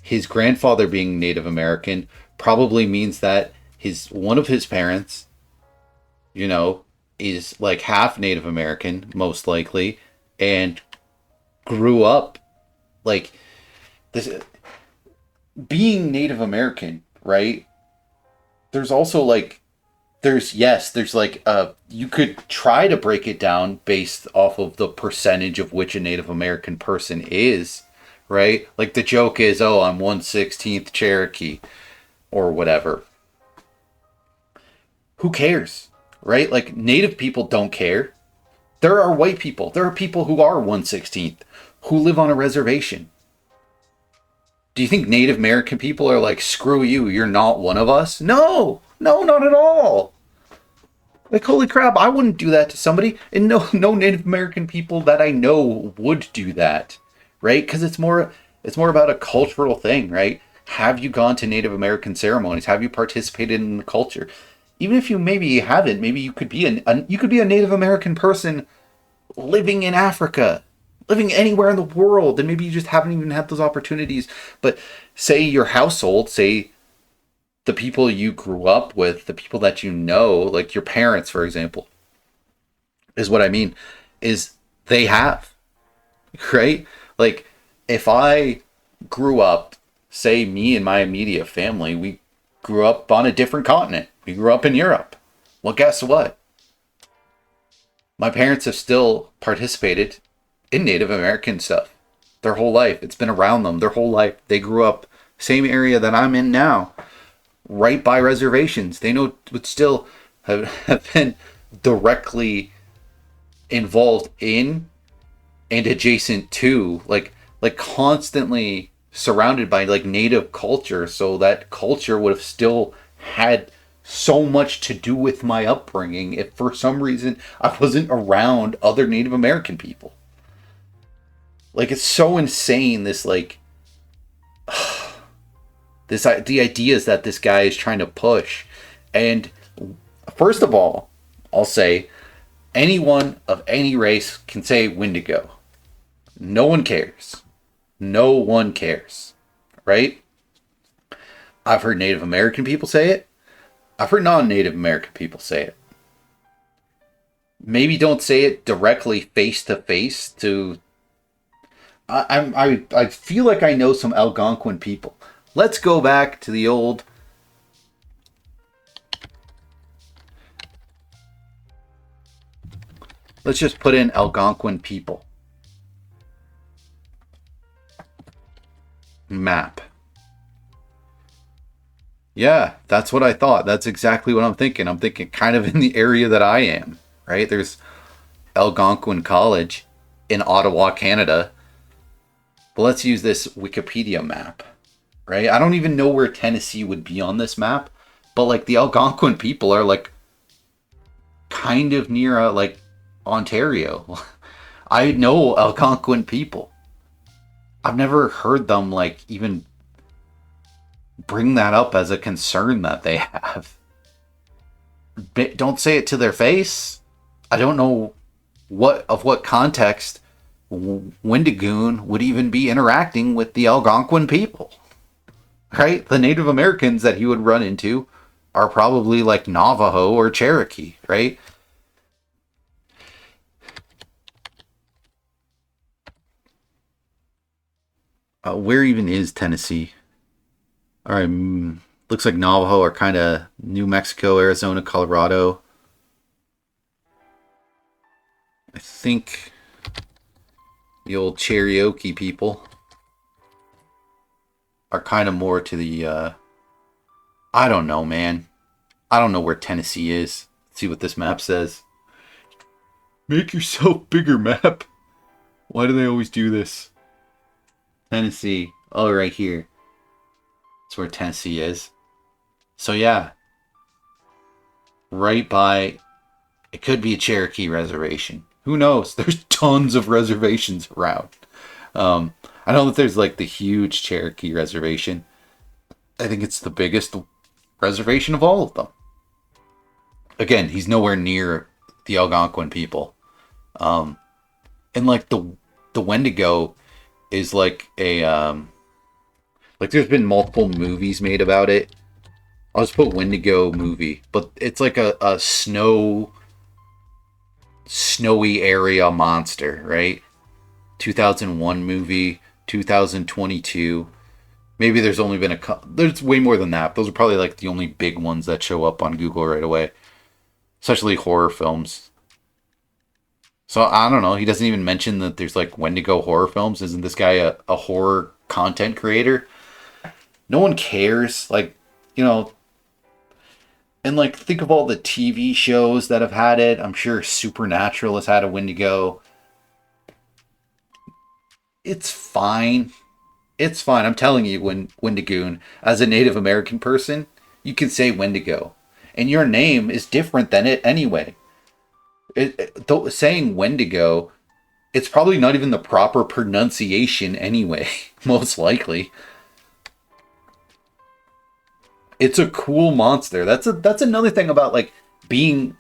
His grandfather being Native American probably means that one of his parents, is like half Native American, most likely, and grew up like this. Being Native American, right? There's also like, you could try to break it down based off of the percentage of which a Native American person is, right? Like the joke is, oh, I'm 1/16 Cherokee or whatever. Who cares? Right? Like, Native people don't care. There are white people. There are people who are 1/16 who live on a reservation. Do you think Native American people are like, screw you, you're not one of us? No, not at all. Like, holy crap, I wouldn't do that to somebody. And no Native American people that I know would do that, right? Because it's more about a cultural thing, right? Have you gone to Native American ceremonies? Have you participated in the culture? Even if you maybe haven't, maybe you could be a Native American person living in Africa, living anywhere in the world, and maybe you just haven't even had those opportunities. But say your household, say the people you grew up with, the people that you know, like your parents, for example, is what I mean, is they have, right? Like, if I grew up, say me and my immediate family, we grew up on a different continent. We grew up in Europe. Well, guess what? My parents have still participated in Native American stuff their whole life. It's been around them their whole life. They grew up same area that I'm in now, right by reservations. They know, would still have been directly involved in and adjacent to, like constantly surrounded by like Native culture. So that culture would have still had so much to do with my upbringing if for some reason I wasn't around other Native American people. Like, it's so insane, this like the ideas that this guy is trying to push. And first of all, I'll say anyone of any race can say Wendigo. No one cares. No one cares, right? I've heard Native American people say it. I've heard non-Native American people say it. Maybe don't say it directly face to face to... I feel like I know some Algonquin people. Let's go back to the old... Let's just put in Algonquin people. Map. Yeah, that's what I thought. That's exactly what I'm thinking. I'm thinking kind of in the area that I am, right? There's Algonquin College in Ottawa, Canada. But let's use this Wikipedia map, right? I don't even know where Tennessee would be on this map, but like the Algonquin people are like kind of near like Ontario. I know Algonquin people. I've never heard them like even bring that up as a concern that they have. Don't say it to their face. I don't know what context Wendigoon would even be interacting with the Algonquin people, right? The Native Americans that he would run into are probably like Navajo or Cherokee, right? Where even is Tennessee? All right, looks like Navajo are kind of New Mexico, Arizona, Colorado. I think the old Cherokee people are kind of more to the, I don't know, man. I don't know where Tennessee is. Let's see what this map says. Make yourself bigger, map. Why do they always do this? Tennessee. Oh, right here. That's where Tennessee is. So, yeah. Right by... It could be a Cherokee reservation. Who knows? There's tons of reservations around. I know that there's like the huge Cherokee reservation. I think it's the biggest reservation of all of them. Again, he's nowhere near the Algonquin people. And like the Wendigo is like a like there's been multiple movies made about it. I'll just put Wendigo movie, but it's like a snowy area monster, right? 2001 movie, 2022. Maybe there's only been there's way more than that. Those are probably like the only big ones that show up on Google right away. Especially horror films. So I don't know. He doesn't even mention that there's like Wendigo horror films. Isn't this guy a horror content creator? No one cares. Like, you know, and like think of all the TV shows that have had it. I'm sure Supernatural has had a Wendigo. It's fine. It's fine. I'm telling you, Wendigoon, as a Native American person, you can say Wendigo. And your name is different than it anyway. Saying Wendigo, it's probably not even the proper pronunciation anyway, most likely. It's a cool monster. That's another thing about like being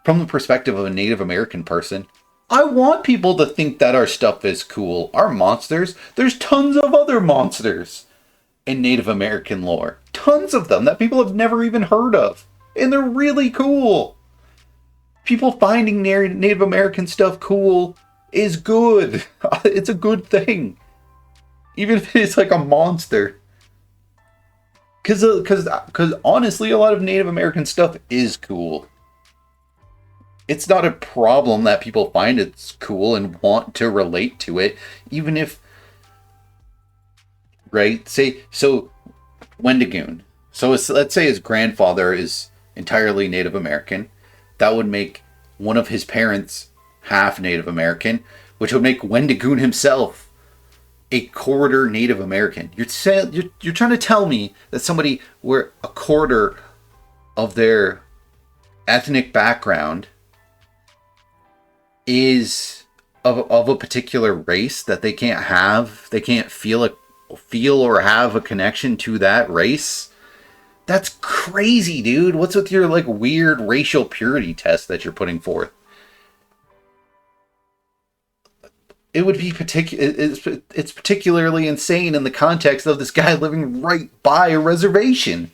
from the perspective of a Native American person. I want people to think that our stuff is cool. Our monsters, there's tons of other monsters in Native American lore. Tons of them that people have never even heard of. And they're really cool. People finding Native American stuff cool is good. It's a good thing. Even if it's like a monster. Because honestly, a lot of Native American stuff is cool. It's not a problem that people find it's cool and want to relate to it. Even if... Right? So, Wendigoon. So let's say his grandfather is entirely Native American. That would make one of his parents half Native American, which would make Wendigoon himself a quarter Native American. You're trying to tell me that somebody where a quarter of their ethnic background is of a particular race that they can't feel or have a connection to that race? That's crazy, dude. What's with your like weird racial purity test that you're putting forth? It would be it's particularly insane in the context of this guy living right by a reservation.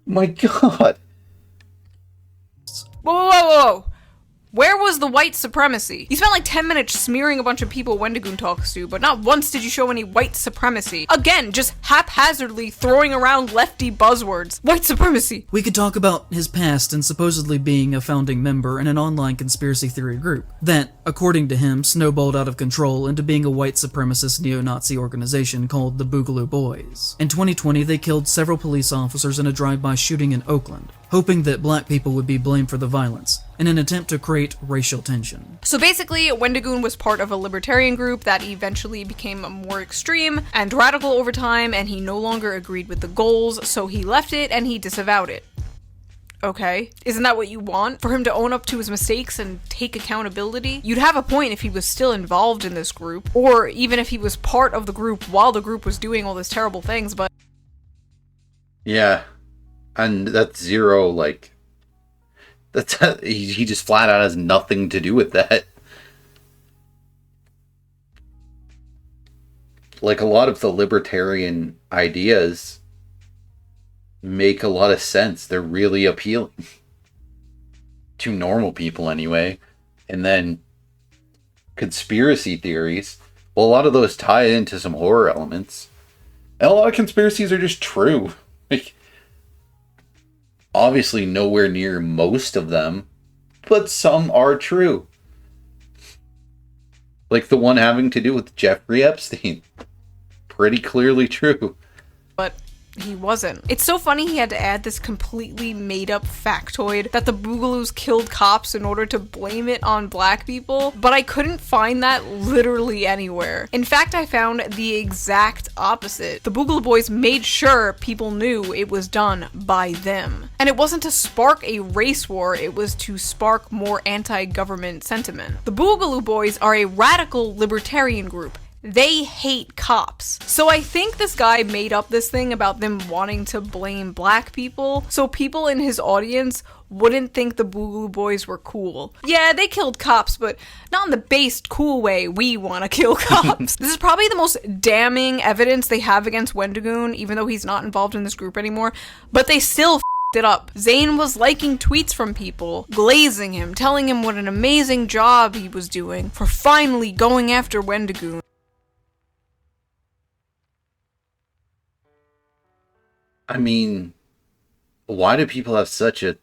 My God. Whoa, whoa, whoa, whoa! Where was the white supremacy? You spent like 10 minutes smearing a bunch of people Wendigoon talks to, but not once did you show any white supremacy. Again, just haphazardly throwing around lefty buzzwords. White supremacy! We could talk about his past and supposedly being a founding member in an online conspiracy theory group that, according to him, snowballed out of control into being a white supremacist neo-Nazi organization called the Boogaloo Boys. In 2020, they killed several police officers in a drive-by shooting in Oakland, hoping that black people would be blamed for the violence, in an attempt to create racial tension. So basically, Wendigoon was part of a libertarian group that eventually became more extreme and radical over time, and he no longer agreed with the goals, so he left it and he disavowed it. Okay, isn't that what you want? For him to own up to his mistakes and take accountability? You'd have a point if he was still involved in this group, or even if he was part of the group while the group was doing all these terrible things, but... Yeah, and that's zero, like... He just flat out has nothing to do with that. like a lot of the libertarian ideas make a lot of sense. They're really appealing to normal people anyway. And then conspiracy theories, well, a lot of those tie into some horror elements. And a lot of conspiracies are just true. Like, obviously nowhere near most of them, but some are true. Like the one having to do with Jeffrey Epstein. Pretty clearly true. But he wasn't. It's so funny he had to add this completely made-up factoid that the Boogaloos killed cops in order to blame it on black people, but I couldn't find that literally anywhere. In fact, I found the exact opposite. The Boogaloo Boys made sure people knew it was done by them. And it wasn't to spark a race war, it was to spark more anti-government sentiment. The Boogaloo Boys are a radical libertarian group. They hate cops. So I think this guy made up this thing about them wanting to blame black people, so people in his audience wouldn't think the Boogaloo Boys were cool. Yeah, they killed cops, but not in the based, cool way we want to kill cops. This is probably the most damning evidence they have against Wendigoon, even though he's not involved in this group anymore, but they still f***ed it up. Zane was liking tweets from people, glazing him, telling him what an amazing job he was doing for finally going after Wendigoon. I mean, why do people have such a...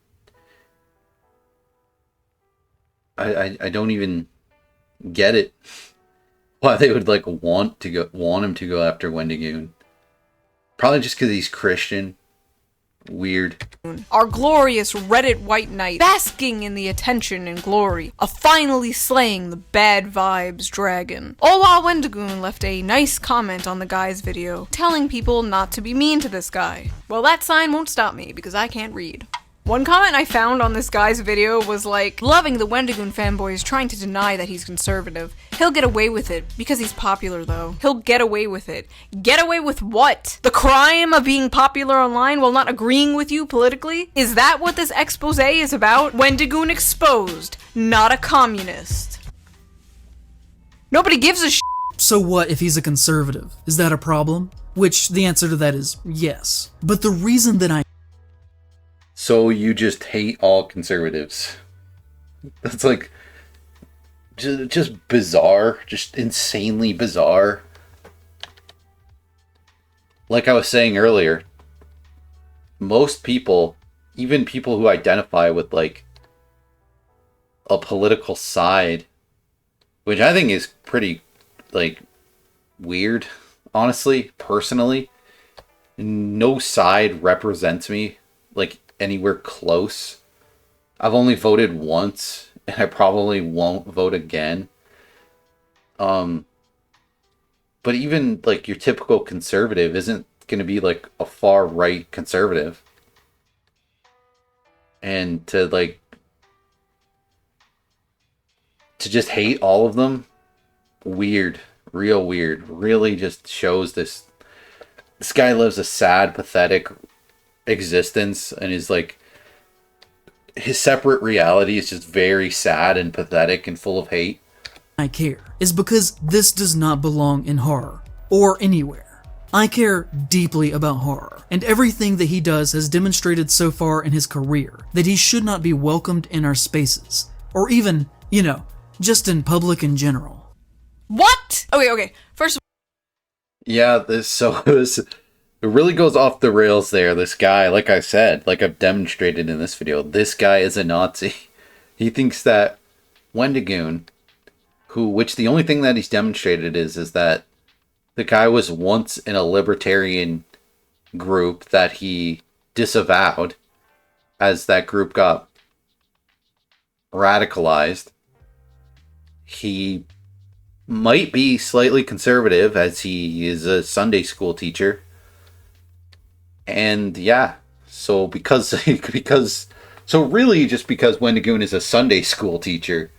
I don't even get it. Why they would like want him to go after Wendigoon. Probably just because he's Christian. Weird. Our glorious Reddit white knight, basking in the attention and glory of finally slaying the bad vibes dragon. All while Wendigoon left a nice comment on the guy's video, telling people not to be mean to this guy. Well, that sign won't stop me, because I can't read. One comment I found on this guy's video was like, loving the Wendigoon fanboy is trying to deny that he's conservative. He'll get away with it, because he's popular though. He'll get away with it. Get away with what? The crime of being popular online while not agreeing with you politically? Is that what this expose is about? Wendigoon exposed, not a communist. Nobody gives a So what if he's a conservative? Is that a problem? Which the answer to that is yes. But the reason that I So you just hate all conservatives. That's like just bizarre, just insanely bizarre. Like I was saying earlier, most people, even people who identify with like a political side, which I think is pretty like weird, honestly, personally, no side represents me like anywhere close. I've only voted once, and I probably won't vote again. But even like your typical conservative isn't going to be like a far right conservative. And to just hate all of them, weird, real weird. Really just shows this guy lives a sad, pathetic existence, and is like, his separate reality is just very sad and pathetic and full of hate. I care is because this does not belong in horror or anywhere. I care deeply about horror, and everything that he does has demonstrated so far in his career that he should not be welcomed in our spaces, or even, just in public in general. What? Okay. First of Yeah, it really goes off the rails there. This guy, like I said, like I've demonstrated in this video, this guy is a Nazi. He thinks that Wendigoon, which the only thing that he's demonstrated is that the guy was once in a libertarian group that he disavowed as that group got radicalized. He might be slightly conservative as he is a Sunday school teacher. And yeah, so really just because Wendigoon is a Sunday school teacher,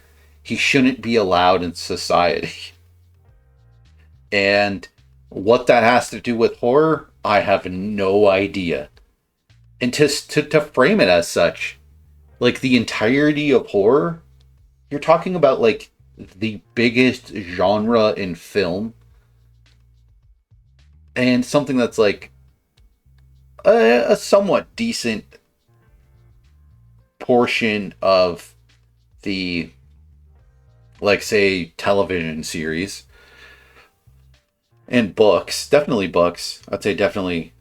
he shouldn't be allowed in society. And what that has to do with horror, I have no idea. And to frame it as such, like the entirety of horror, you're talking about like the biggest genre in film. and something that's like a somewhat decent portion of the, like, say, television series and books, definitely books. I'd say definitely,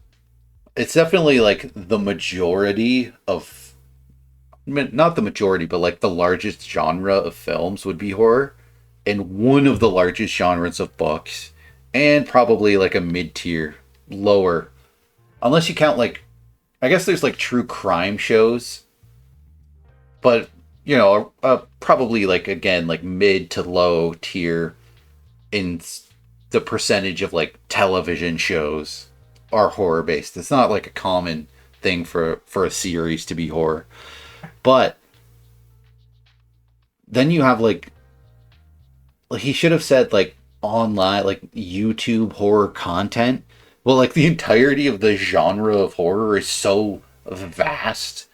it's definitely like the majority of, not the majority, but like the largest genre of films would be horror, and one of the largest genres of books, and probably like a mid-tier, lower, unless you count like, I guess there's like true crime shows, but you know, probably like, again, like mid to low tier in the percentage of like television shows are horror based. It's not like a common thing for a series to be horror. But then you have like he should have said like online, like YouTube horror content. Well, like the entirety of the genre of horror is so vast.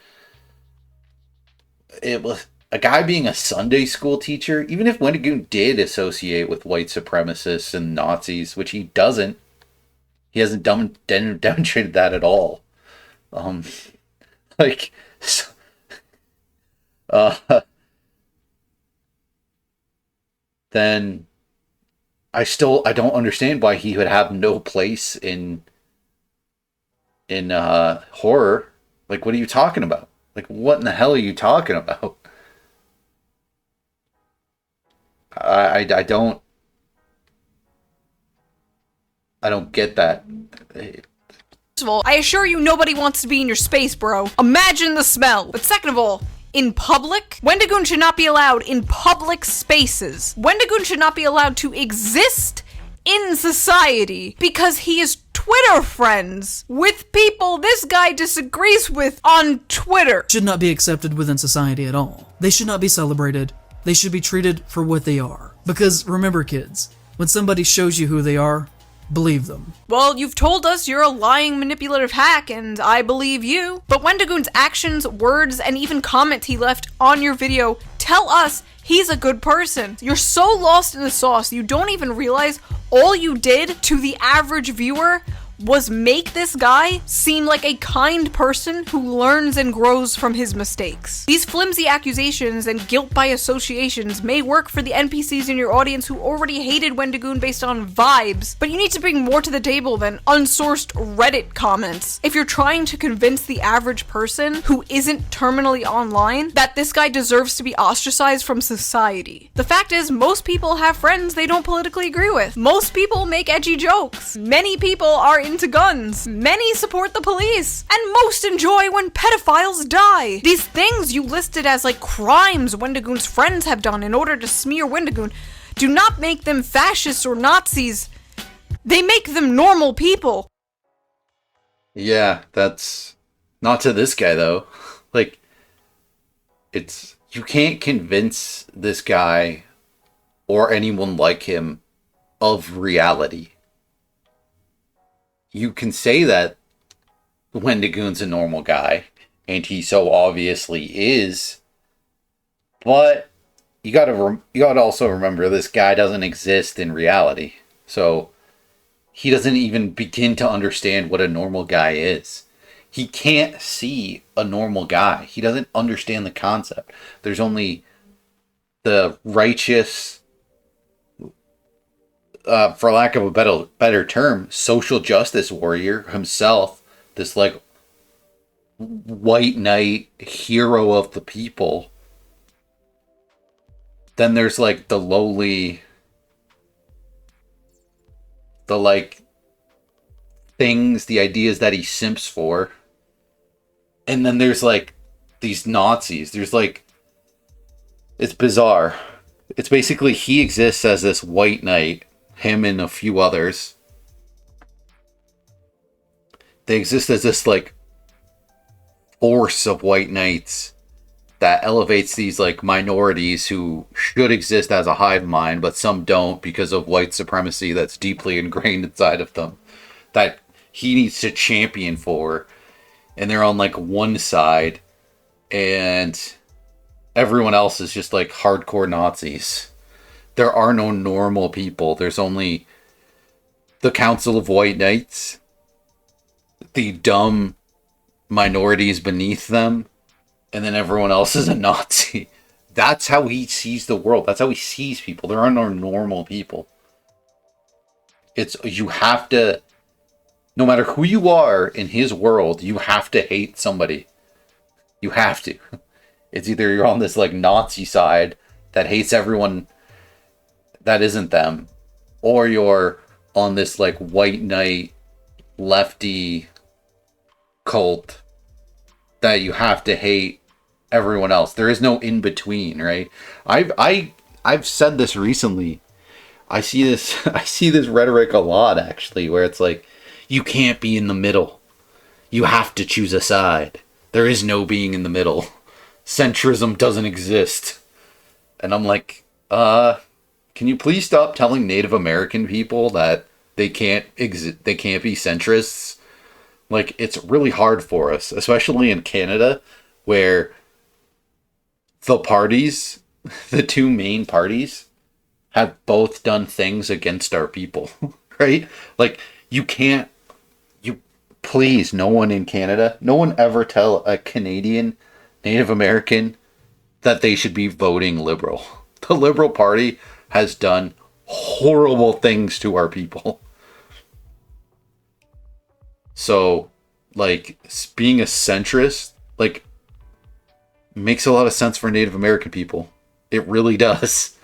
It was a guy being a Sunday school teacher, even if Wendigoon did associate with white supremacists and Nazis, which he doesn't. He hasn't demonstrated that at all. Like, then I don't understand why he would have no place in horror. Like, what are you talking about? Like, what in the hell are you talking about? I don't get that. First of all, I assure you nobody wants to be in your space, bro. Imagine the smell. But second of all, in public, Wendigoon should not be allowed in public spaces. Wendigoon should not be allowed to exist in society because he is Twitter friends with people this guy disagrees with on Twitter. Should not be accepted within society at all. They should not be celebrated. They should be treated for what they are. Because remember, kids, when somebody shows you who they are, believe them. Well, you've told us you're a lying, manipulative hack, and I believe you. But Wendigoon's actions, words, and even comments he left on your video tell us he's a good person. You're so lost in the sauce, you don't even realize all you did to the average viewer was make this guy seem like a kind person who learns and grows from his mistakes. These flimsy accusations and guilt by associations may work for the NPCs in your audience who already hated Wendigoon based on vibes, but you need to bring more to the table than unsourced Reddit comments. If you're trying to convince the average person who isn't terminally online that this guy deserves to be ostracized from society. The fact is, most people have friends they don't politically agree with. Most people make edgy jokes. Many people are into guns. Many support the police. And most enjoy when pedophiles die. These things you listed as like crimes Wendigoon's friends have done in order to smear Wendigoon do not make them fascists or Nazis. They make them normal people. Yeah, that's not to this guy though. Like, it's, you can't convince this guy or anyone like him of reality. You can say that Wendigoon's a normal guy, and he so obviously is, but you gotta also remember this guy doesn't exist in reality. So he doesn't even begin to understand what a normal guy is. He can't see a normal guy. He doesn't understand the concept. There's only the righteous, for lack of a better term, social justice warrior himself, this like white knight hero of the people. Then there's like the lowly, the like things, the ideas that he simps for. And then there's like these Nazis. There's like, it's bizarre. It's basically he exists as this white knight, him and a few others. They exist as this like force of white knights that elevates these like minorities who should exist as a hive mind, but some don't because of white supremacy that's deeply ingrained inside of them, that he needs to champion for. And they're on like one side, and everyone else is just like hardcore Nazis. There are no normal people. There's only the Council of White Knights, the dumb minorities beneath them, and then everyone else is a Nazi. That's how he sees the world. That's how he sees people. There are no normal people. You have to, no matter who you are in his world, you have to hate somebody. You have to. It's either you're on this like Nazi side that hates everyone that isn't them, or you're on this like white knight lefty cult that you have to hate everyone else. There is no in between, right? I've said this recently. I see this rhetoric a lot actually, where it's like, you can't be in the middle. You have to choose a side. There is no being in the middle. Centrism doesn't exist. And I'm like, can you please stop telling Native American people that they can't be centrists? Like, it's really hard for us, especially in Canada, where the parties, the two main parties, have both done things against our people, right? Like, please, no one in Canada, no one ever tell a Canadian Native American that they should be voting Liberal. The Liberal Party has done horrible things to our people. So, like, being a centrist, like, makes a lot of sense for Native American people. It really does.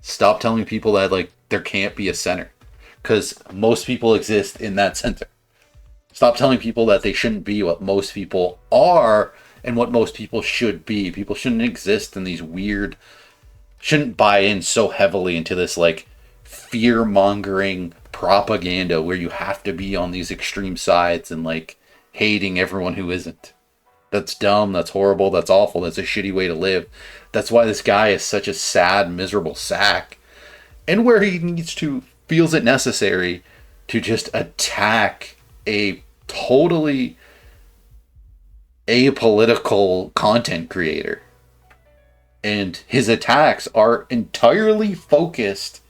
Stop telling people that, like, there can't be a center. Because most people exist in that center. Stop telling people that they shouldn't be what most people are and what most people should be. People shouldn't exist in these weird... Shouldn't buy in so heavily into this, like, fear-mongering propaganda where you have to be on these extreme sides and, like, hating everyone who isn't. That's dumb, that's horrible, that's awful, that's a shitty way to live. That's why this guy is such a sad, miserable sack. And where he feels it necessary to just attack a totally apolitical content creator. And his attacks are entirely focused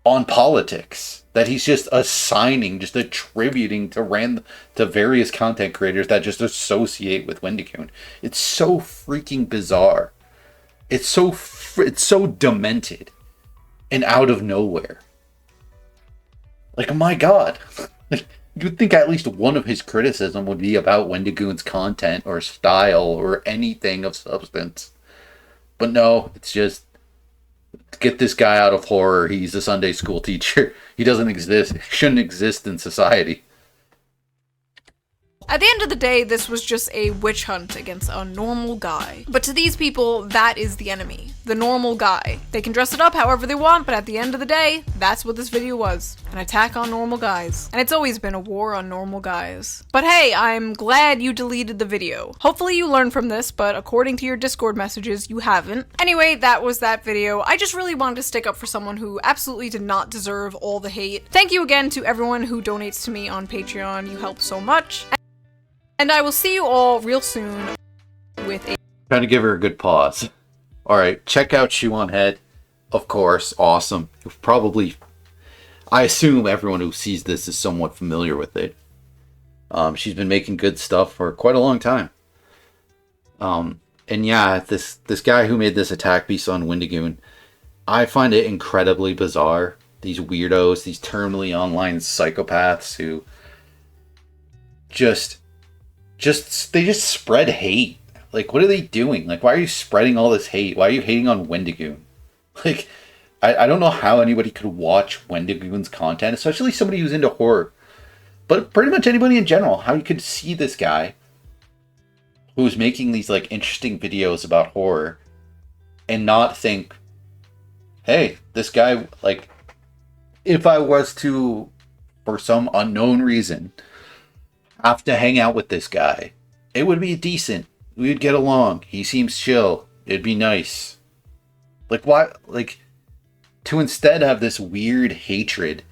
on politics. That he's just assigning, just attributing to various content creators that just associate with Wendigoon. It's so freaking bizarre. It's so demented and out of nowhere. Like, my God. You'd think at least one of his criticism would be about Wendigoon's content or style or anything of substance. But no, it's just, get this guy out of horror. He's a Sunday school teacher. He doesn't exist. He shouldn't exist in society. At the end of the day, this was just a witch hunt against a normal guy. But to these people, that is the enemy. The normal guy. They can dress it up however they want, but at the end of the day, that's what this video was. An attack on normal guys. And it's always been a war on normal guys. But hey, I'm glad you deleted the video. Hopefully you learned from this, but according to your Discord messages, you haven't. Anyway, that was that video. I just really wanted to stick up for someone who absolutely did not deserve all the hate. Thank you again to everyone who donates to me on Patreon. You help so much. And I will see you all real soon with a... Trying to give her a good pause. Alright, check out ShoeOnHead. Of course, awesome. Probably, I assume everyone who sees this is somewhat familiar with it. She's been making good stuff for quite a long time. And yeah, this guy who made this attack piece on Wendigoon, I find it incredibly bizarre. These weirdos, these terminally online psychopaths who they just spread hate. Like, what are they doing? Like, why are you spreading all this hate? Why are you hating on Wendigoon? Like, I don't know how anybody could watch Wendigoon's content, especially somebody who's into horror. But pretty much anybody in general, how you could see this guy who's making these, like, interesting videos about horror and not think, hey, this guy, like, if I was to, for some unknown reason, have to hang out with this guy, it would be decent. We would get along. He seems chill. It'd be nice. Like, why? Like, to instead have this weird hatred.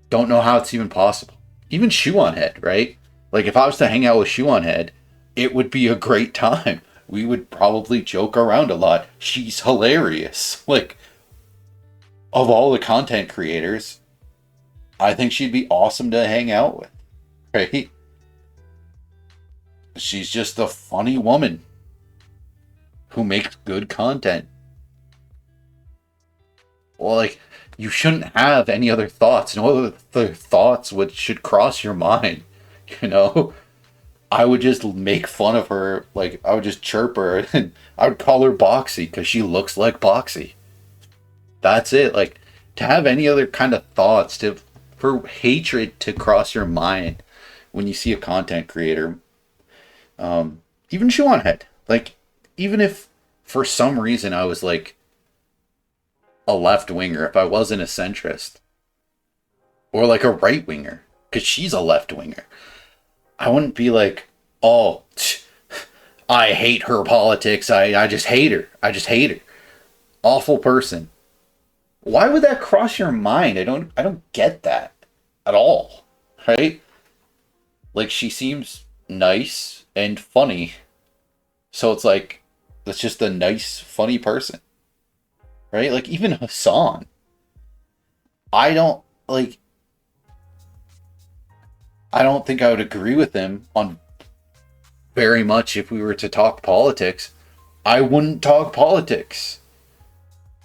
Don't know how it's even possible. Even ShoeOnHead, right? Like, if I was to hang out with ShoeOnHead, it would be a great time. We would probably joke around a lot. She's hilarious. Like, of all the content creators, I think she'd be awesome to hang out with, right? She's just a funny woman who makes good content. Well, like, you shouldn't have any other thoughts. No other thoughts should cross your mind, you know? I would just make fun of her. Like, I would just chirp her, and I would call her Boxy because she looks like Boxy. That's it. Like, to have any other kind of thoughts, for hatred to cross your mind when you see a content creator, even ShoeOnHead. Like, even if for some reason I was like a left winger, if I wasn't a centrist, or like a right winger, because she's a left winger, I wouldn't be like, oh, I hate her politics. I just hate her. I just hate her. Awful person. Why would that cross your mind? I don't get that at all. Right? Like, she seems nice and funny. So it's like, that's just a nice, funny person. Right? Like, even Hassan. I don't think I would agree with him on very much if we were to talk politics. I wouldn't talk politics.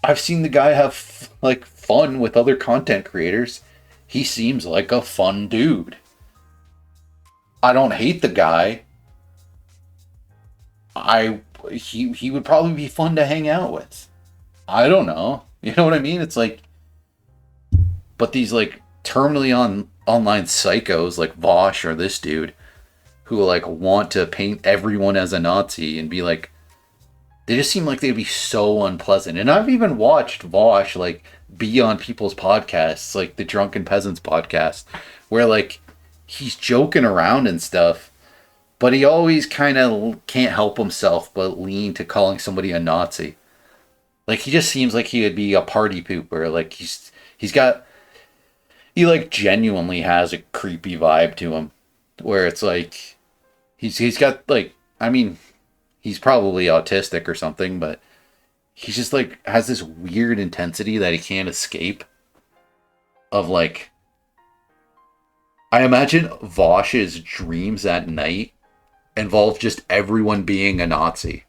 I've seen the guy have fun with other content creators. He seems like a fun dude. I don't hate the guy. He would probably be fun to hang out with. I don't know. You know what I mean? It's like, but these like terminally online psychos like Vosh or this dude who like want to paint everyone as a Nazi and be like, they just seem like they'd be so unpleasant. And I've even watched Vosh like be on people's podcasts, like the Drunken Peasants podcast, where like he's joking around and stuff, but he always kind of can't help himself but lean to calling somebody a Nazi. Like, he just seems like he would be a party pooper. Like, he like genuinely has a creepy vibe to him, where it's like he's got like, I mean, he's probably autistic or something, but he's just like has this weird intensity that he can't escape. Of like, I imagine Vosh's dreams at night involve just everyone being a Nazi.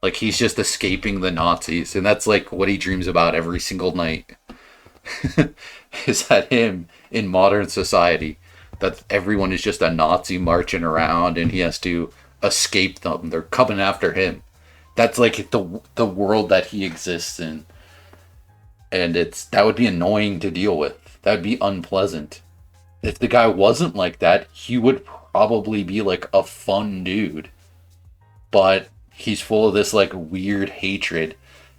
Like, he's just escaping the Nazis, and that's like what he dreams about every single night. Is that him in modern society, that everyone is just a Nazi marching around and he has to escape them. They're coming after him. That's like the world that he exists in. And that would be annoying to deal with. That would be unpleasant. If the guy wasn't like that, he would probably be like a fun dude. But he's full of this like weird hatred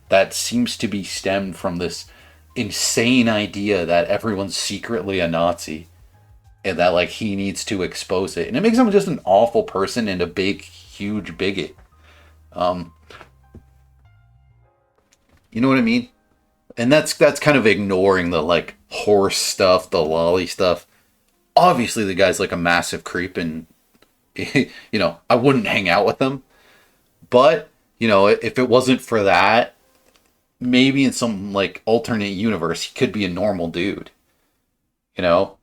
that seems to be stemmed from this insane idea that everyone's secretly a Nazi and that like he needs to expose it, and it makes him just an awful person and a big huge bigot. You know what I mean? And that's kind of ignoring the like horse stuff, the lolly stuff. Obviously the guy's like a massive creep, and you know, I wouldn't hang out with him. But, you know, if it wasn't for that, maybe in some like alternate universe, he could be a normal dude. You know?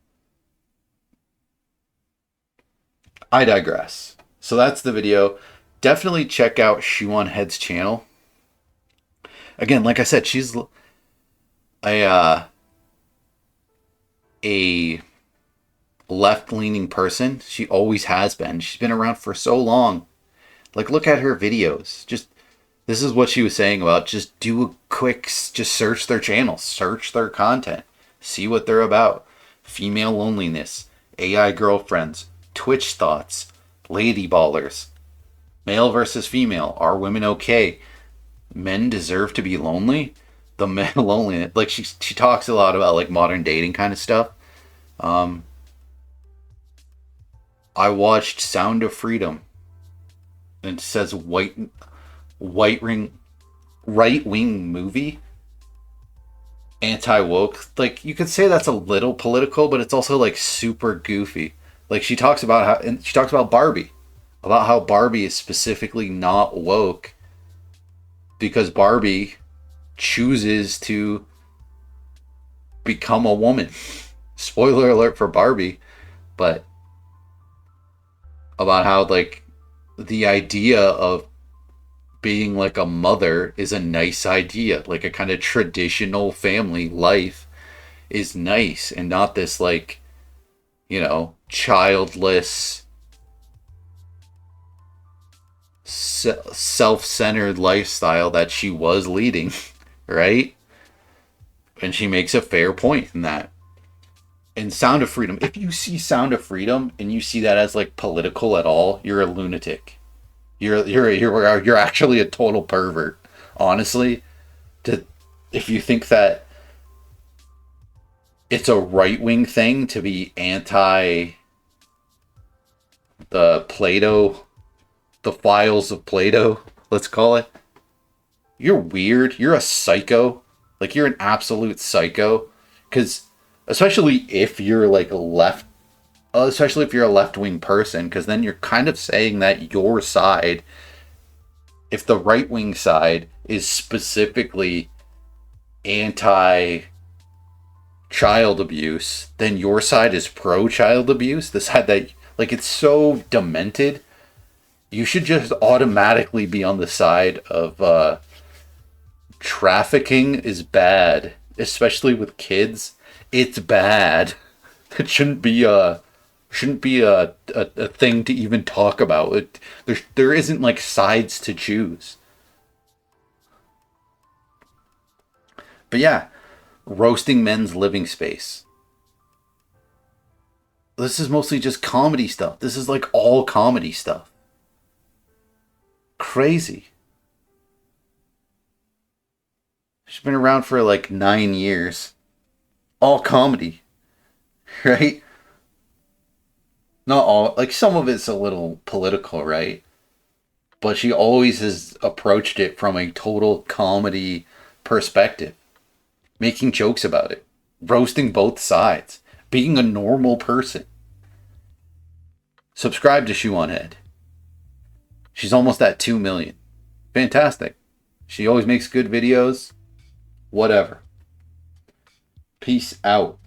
I digress. So that's the video. Definitely check out ShoeOnHead's channel. Again, like I said, she's a left-leaning person. She always has been. She's been around for so long. Like, look at her videos. This is what she was saying about just do a quick, just search their channel, search their content, see what they're about. Female loneliness, AI girlfriends, Twitch thoughts, lady ballers, male versus female, are women okay? Men deserve to be lonely? The men loneliness. Like, she talks a lot about like modern dating kind of stuff. I watched Sound of Freedom. And it says right wing movie, anti-woke. Like, you could say that's a little political, but it's also like super goofy. Like, she talks about Barbie, about how Barbie is specifically not woke because Barbie chooses to become a woman. spoiler alert for Barbie, but about how like the idea of being like a mother is a nice idea, like a kind of traditional family life is nice, and not this like, childless, self-centered lifestyle that she was leading. Right? And she makes a fair point in that. In Sound of Freedom, if you see Sound of Freedom and you see that as like political at all, you're a lunatic. You're actually a total pervert, honestly. If you think that it's a right-wing thing to be anti the files of Plato, let's call it, you're weird. You're a psycho. Like, you're an absolute psycho. Because especially if you're like especially if you're a left-wing person, because then you're kind of saying that your side, if the right-wing side is specifically anti-child abuse, then your side is pro-child abuse. The side that, like, it's so demented. You should just automatically be on the side of trafficking is bad, especially with kids. It's bad. It shouldn't be a thing to even talk about. There isn't like sides to choose. But yeah, roasting men's living space. This is mostly just comedy stuff. This is like all comedy stuff. Crazy. She's been around for like 9 years. All comedy. Right? Not all. Like, some of it's a little political, right? But she always has approached it from a total comedy perspective. Making jokes about it. Roasting both sides. Being a normal person. Subscribe to ShoeOnHead. She's almost at 2 million. Fantastic. She always makes good videos. Whatever. Peace out.